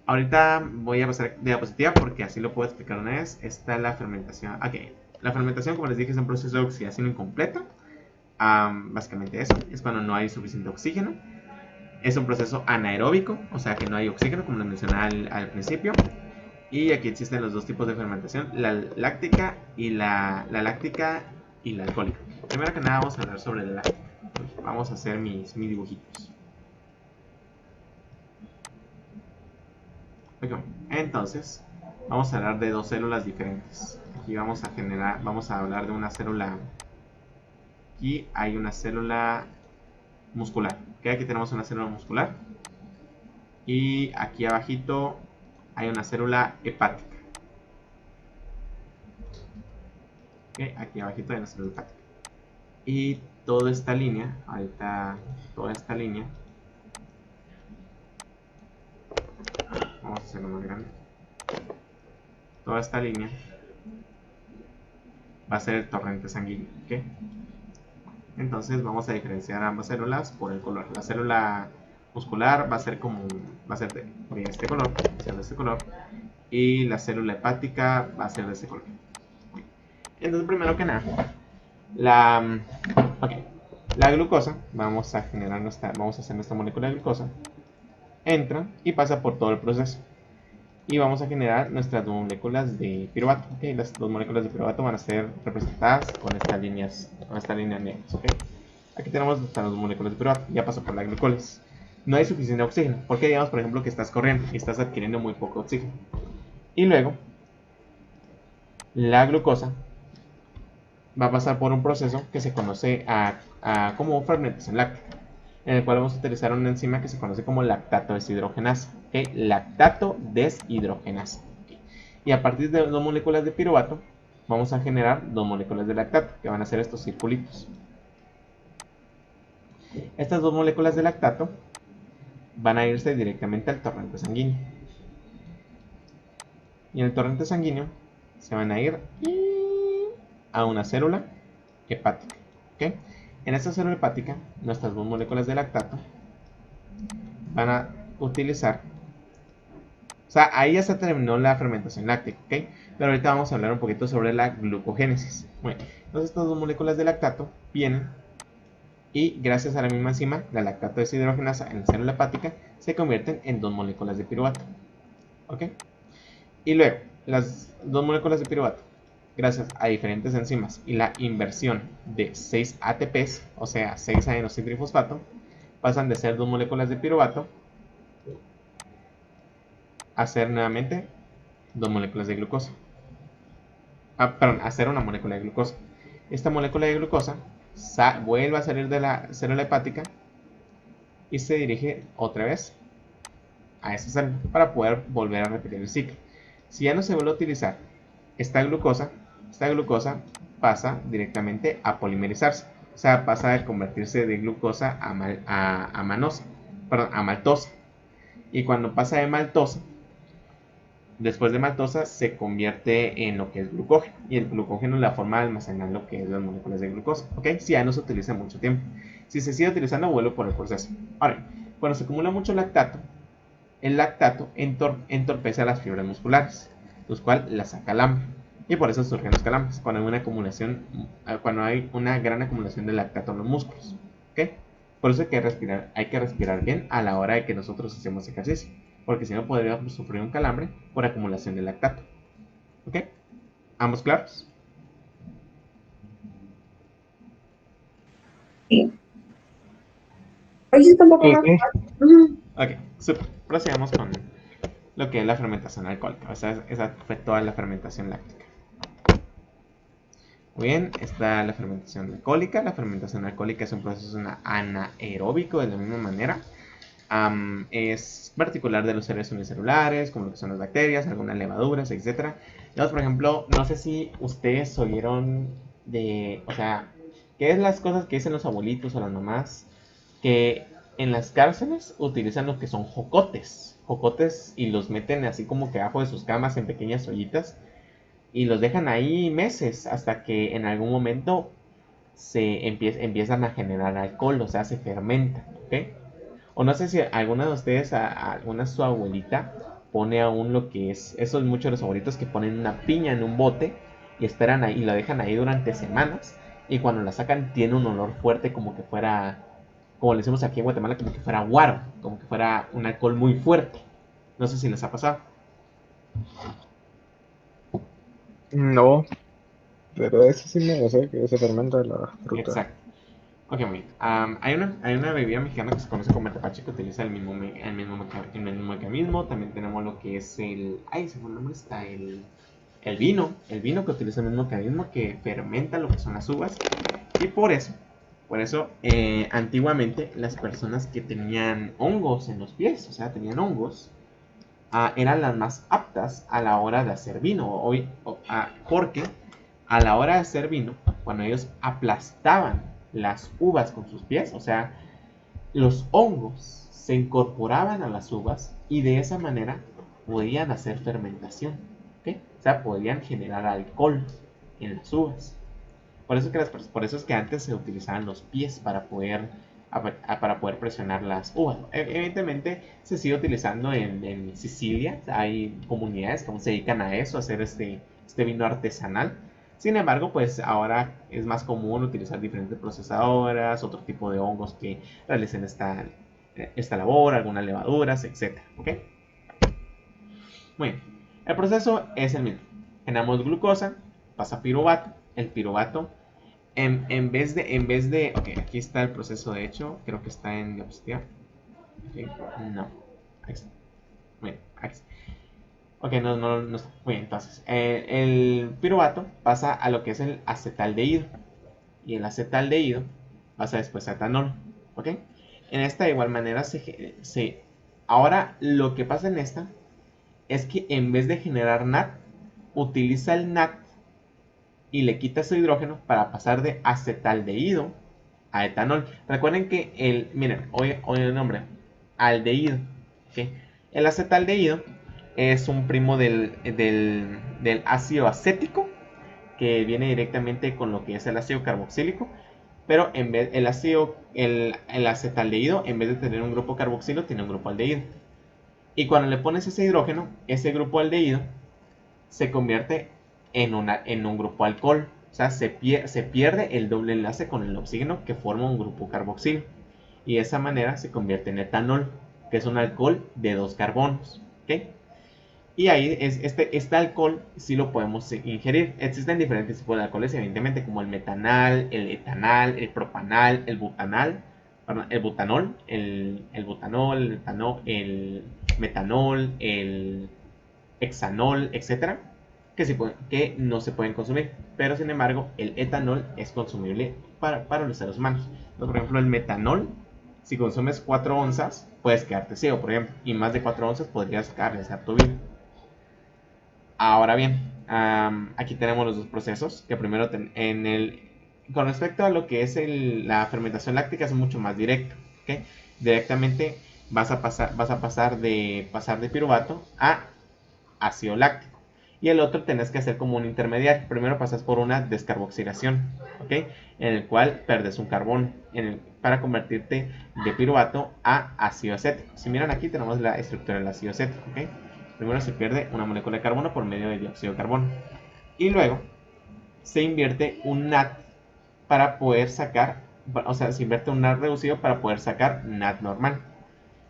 ahorita voy a pasar diapositiva porque así lo puedo explicar una vez. Está la fermentación. Ok, la fermentación, como les dije, es un proceso de oxidación incompleta. Básicamente eso, es cuando no hay suficiente oxígeno. Es un proceso anaeróbico, o sea que no hay oxígeno, como les mencioné al principio. Y aquí existen los dos tipos de fermentación, la láctica y la láctica y la alcohólica. Primero que nada vamos a hablar sobre la láctica. Vamos a hacer mis dibujitos. Okay. Entonces, vamos a hablar de dos células diferentes. Aquí vamos a hablar de una célula. Aquí hay una célula muscular. Okay, aquí tenemos una célula muscular. Y aquí abajito hay una célula hepática. Okay, aquí abajito hay una célula hepática. Y toda esta línea, vamos a hacerlo más grande. Toda esta línea va a ser el torrente sanguíneo, ¿ok? Entonces vamos a diferenciar ambas células por el color. La célula muscular va a ser de este color, va a ser de este color, y la célula hepática va a ser de este color. Entonces, primero que nada, la glucosa, vamos a hacer nuestra molécula de glucosa, entra y pasa por todo el proceso. Y vamos a generar nuestras dos moléculas de piruvato. ¿Okay? Las dos moléculas de piruvato van a ser representadas con estas líneas negras. ¿Okay? Aquí tenemos nuestras dos moléculas de piruvato. Ya pasó por la glucólisis. No hay suficiente oxígeno. Porque digamos, por ejemplo, que estás corriendo y estás adquiriendo muy poco oxígeno. Y luego, la glucosa va a pasar por un proceso que se conoce como fermentación láctica, en el cual vamos a utilizar una enzima que se conoce como lactato deshidrogenasa. ¿Okay? Lactato deshidrogenasa. ¿Okay? Y a partir de dos moléculas de piruvato, vamos a generar dos moléculas de lactato, que van a ser estos circulitos. Estas dos moléculas de lactato van a irse directamente al torrente sanguíneo. Y en el torrente sanguíneo se van a ir a una célula hepática. ¿Okay? En esta célula hepática, nuestras dos moléculas de lactato van a utilizar, o sea, ahí ya se terminó la fermentación láctica, ¿ok? Pero ahorita vamos a hablar un poquito sobre la glucogénesis. Bueno, entonces estas dos moléculas de lactato vienen y gracias a la misma enzima, la lactato deshidrogenasa en la célula hepática, se convierten en dos moléculas de piruvato, ¿ok? Y luego, las dos moléculas de piruvato, gracias a diferentes enzimas y la inversión de 6 ATPs, o sea, 6 adenosintrifosfato, pasan de ser dos moléculas de piruvato a ser nuevamente dos moléculas de glucosa. Hacer una molécula de glucosa. Esta molécula de glucosa vuelve a salir de la célula hepática y se dirige otra vez a esa célula para poder volver a repetir el ciclo. Si ya no se vuelve a utilizar esta glucosa pasa directamente a polimerizarse. O sea, pasa a convertirse de glucosa a maltosa. Y cuando pasa de maltosa, después de maltosa se convierte en lo que es glucógeno. Y el glucógeno es la forma de almacenar lo que es las moléculas de glucosa. ¿Ok? Si ya no se utiliza mucho tiempo. Si se sigue utilizando, vuelve por el proceso. Ahora, cuando se acumula mucho lactato, el lactato entorpece a las fibras musculares, los cuales las saca al hambre. Y por eso surgen los calambres, cuando hay una gran acumulación de lactato en los músculos. ¿Ok? Por eso hay que respirar bien a la hora de que nosotros hacemos ejercicio. Porque si no podríamos sufrir un calambre por acumulación de lactato. ¿Ok? ¿Ambos claros? Sí. Oye, está un poco Sí, más. sí. Ok, super. Procedamos con lo que es la fermentación alcohólica. O sea, esa fue toda la fermentación láctica. Muy bien, está la fermentación alcohólica. La fermentación alcohólica es un proceso anaeróbico de la misma manera. Es particular de los seres unicelulares, como lo que son las bacterias, algunas levaduras, etc. Entonces, por ejemplo, no sé si ustedes oyeron o sea, ¿qué es las cosas que dicen los abuelitos o las mamás? Que en las cárceles utilizan lo que son jocotes y los meten así como que abajo de sus camas en pequeñas ollitas y los dejan ahí meses hasta que en algún momento empiezan a generar alcohol, o sea, se fermentan, ¿ok? O no sé si alguna de ustedes, alguna su abuelita, pone aún lo que es, eso es mucho de los abuelitos que ponen una piña en un bote y esperan ahí, y la dejan ahí durante semanas, y cuando la sacan tiene un olor fuerte como que fuera, como le decimos aquí en Guatemala, como que fuera guaro, como que fuera un alcohol muy fuerte. No sé si les ha pasado. No, pero eso sí me lo sé, que se fermenta la fruta. Exacto. Ok, muy bien. Hay una bebida mexicana que se conoce como tepache que utiliza el mismo mecanismo. También tenemos lo que es Ay, se fue el nombre, está el vino. El vino que utiliza el mismo mecanismo que fermenta lo que son las uvas. Y por eso, antiguamente las personas que tenían hongos en los pies, o sea, tenían hongos, eran las más aptas a la hora de hacer vino. Porque a la hora de hacer vino, cuando ellos aplastaban las uvas con sus pies, o sea, los hongos se incorporaban a las uvas y de esa manera podían hacer fermentación, ¿ok? O sea, podían generar alcohol. en las uvas. Por eso, por eso es que antes se utilizaban los pies para poder presionar las uvas. Evidentemente se sigue utilizando en Sicilia. Hay comunidades que aún se dedican a eso, a hacer este vino artesanal. Sin embargo, pues ahora es más común utilizar diferentes procesadoras, otro tipo de hongos que realicen esta labor, algunas levaduras, etc. ¿Ok? Muy bien. El proceso es el mismo. Generamos glucosa, pasa a piruvato. El piruvato, en vez de, ok, aquí está el proceso de hecho, creo que está en diapositiva. Okay. No, ahí está. Muy bien, aquí está. Ok, no está. Muy bien, entonces, el piruvato pasa a lo que es el acetaldehído. Y el acetaldehído pasa después a etanol. ¿Ok? En esta de igual manera ahora lo que pasa en esta es que en vez de generar NAD, utiliza el NAD y le quita su hidrógeno para pasar de acetaldehído a etanol. Recuerden que miren, oye el nombre, aldehído. ¿Okay? El acetaldehído es un primo del ácido acético que viene directamente con lo que es el ácido carboxílico. Pero en vez el acetaldehído, en vez de tener un grupo carboxilo, tiene un grupo aldehído. Y cuando le pones ese hidrógeno, ese grupo aldehído se convierte en un grupo alcohol. O sea, se pierde el doble enlace con el oxígeno que forma un grupo carboxilo. Y de esa manera se convierte en etanol, que es un alcohol de 2 carbonos. ¿Okay? Y ahí este alcohol sí lo podemos ingerir. Existen diferentes tipos de alcoholes, evidentemente, como el metanal, el etanal, el propanal, el butanal, perdón, el butanol, el butanol, el etanol, el metanol, el hexanol, etcétera, que no se pueden consumir. Pero sin embargo, el etanol es consumible para los seres humanos. Entonces, por ejemplo, el metanol, si consumes 4 onzas, puedes quedarte ciego, por ejemplo, y más de 4 onzas podrías arriesgar tu vida. Ahora bien, aquí tenemos los dos procesos. Que primero, con respecto a lo que es la fermentación láctica, es mucho más directo. ¿Okay? Directamente vas a pasar de piruvato a ácido láctico. Y el otro tenés que hacer como un intermediario. Primero pasas por una descarboxilación, ¿okay? En el cual perdes un carbón para convertirte de piruvato a ácido acético. Si miran aquí tenemos la estructura del ácido acético, ¿okay? Primero se pierde una molécula de carbono por medio de dióxido de carbono. Y luego se invierte un NAD para poder sacar, o sea, se invierte un NAD reducido para poder sacar NAD normal.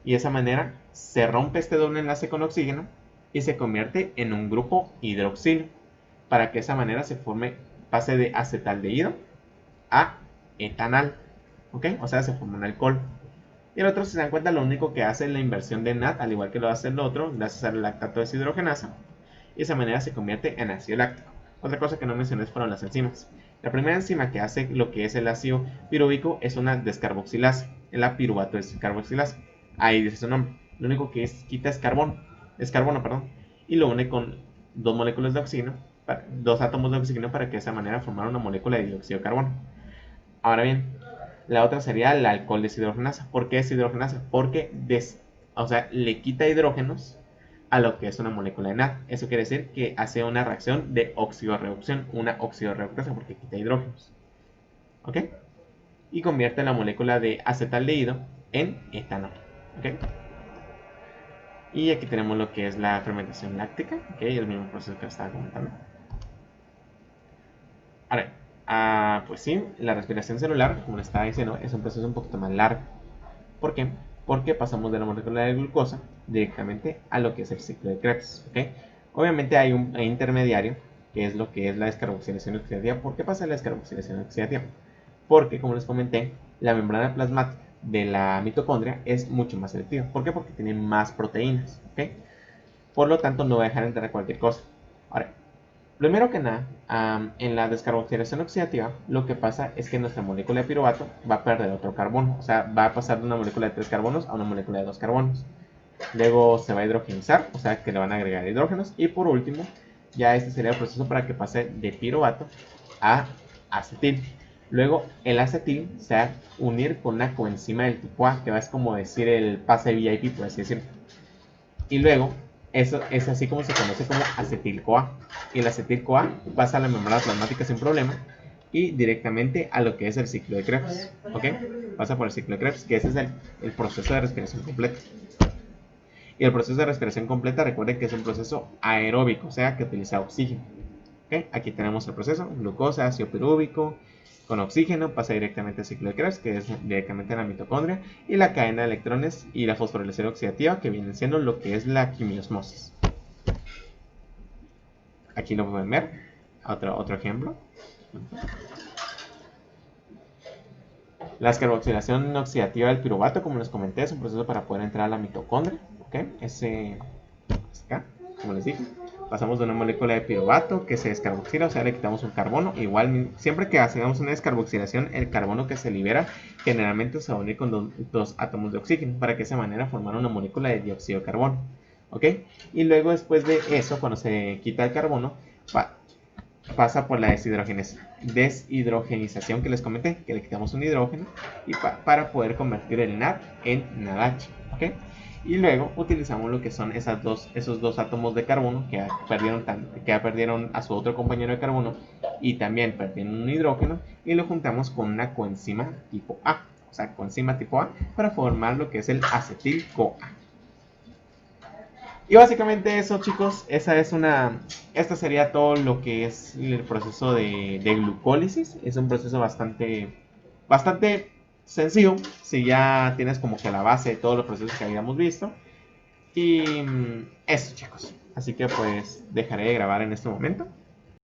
Y de esa manera se rompe este doble enlace con oxígeno y se convierte en un grupo hidroxilo, para que de esa manera pase de acetaldehído a etanal, ¿ok? O sea, se forma un alcohol. Y el otro, si se dan cuenta, lo único que hace es la inversión de NAD, al igual que lo hace el otro, gracias al lactato deshidrogenasa, y de esa manera se convierte en ácido láctico. Otra cosa que no mencioné fueron las enzimas. La primera enzima que hace lo que es el ácido piruvico es una descarboxilasa, la piruvato descarboxilasa. Ahí dice su nombre. Lo único que quita es carbono, y lo une con dos moléculas de oxígeno, dos átomos de oxígeno, para que de esa manera formara una molécula de dióxido de carbono. Ahora bien, la otra sería la alcohol deshidrogenasa. ¿Por qué deshidrogenasa? Porque le quita hidrógenos a lo que es una molécula de NAD. Eso quiere decir que hace una reacción de oxidorreducción, una oxidorreductasa, porque quita hidrógenos. ¿Ok? Y convierte la molécula de acetaldehído en etanol. ¿Ok? Y aquí tenemos lo que es la fermentación láctica, ¿ok? El mismo proceso que estaba comentando. Ahora, pues sí, la respiración celular, como les estaba diciendo, es un proceso un poquito más largo. ¿Por qué? Porque pasamos de la molécula de glucosa directamente a lo que es el ciclo de Krebs. ¿Okay? Obviamente hay un intermediario, que es lo que es la descarboxilación oxidativa. ¿Por qué pasa la descarboxilación oxidativa? Porque, como les comenté, la membrana plasmática de la mitocondria es mucho más selectiva. ¿Por qué? Porque tiene más proteínas. ¿Okay? Por lo tanto, no va a dejar entrar cualquier cosa. Ahora, primero que nada, en la descarboxilación oxidativa, lo que pasa es que nuestra molécula de piruvato va a perder otro carbono. O sea, va a pasar de una molécula de 3 carbonos a una molécula de 2 carbonos. Luego se va a hidrogenizar, o sea que le van a agregar hidrógenos. Y por último, ya este sería el proceso para que pase de piruvato a acetil. Luego el acetil se va a unir con una coenzima del tipo A, que es como decir el pase VIP, por así decirlo. Y luego Eso es así como se conoce como acetil-CoA. Y el acetil-CoA pasa a la membrana plasmática sin problema y directamente a lo que es el ciclo de Krebs. ¿Ok? Pasa por el ciclo de Krebs, que ese es el proceso de respiración completa. Y el proceso de respiración completa, recuerden que es un proceso aeróbico, o sea, que utiliza oxígeno. ¿Okay? Aquí tenemos el proceso, glucosa, ácido pirúvico, con oxígeno, pasa directamente al ciclo de Krebs, que es directamente en la mitocondria, y la cadena de electrones y la fosforilación oxidativa, que viene siendo lo que es la quimiosmosis. Aquí lo pueden ver, otro ejemplo. La descarboxilación oxidativa del piruvato, como les comenté, es un proceso para poder entrar a la mitocondria. ¿Okay? Ese acá, como les dije. Pasamos de una molécula de piruvato que se descarboxila, o sea, le quitamos un carbono. Igual, siempre que hacemos una descarboxilación, el carbono que se libera generalmente se va a unir con dos átomos de oxígeno para que de esa manera formar una molécula de dióxido de carbono. ¿Ok? Y luego, después de eso, cuando se quita el carbono, pasa por la deshidrogenización que les comenté, que le quitamos un hidrógeno y para poder convertir el NAD en NADH. ¿Ok? Y luego utilizamos lo que son esos dos átomos de carbono que perdieron a su otro compañero de carbono y también perdieron un hidrógeno y lo juntamos con una coenzima tipo A, o sea, coenzima tipo A, para formar lo que es el acetil-CoA. Y básicamente eso, chicos, esta sería todo lo que es el proceso de glucólisis. Es un proceso bastante sencillo, si ya tienes como que la base de todos los procesos que habíamos visto. Y eso, chicos. Así que pues dejaré de grabar en este momento.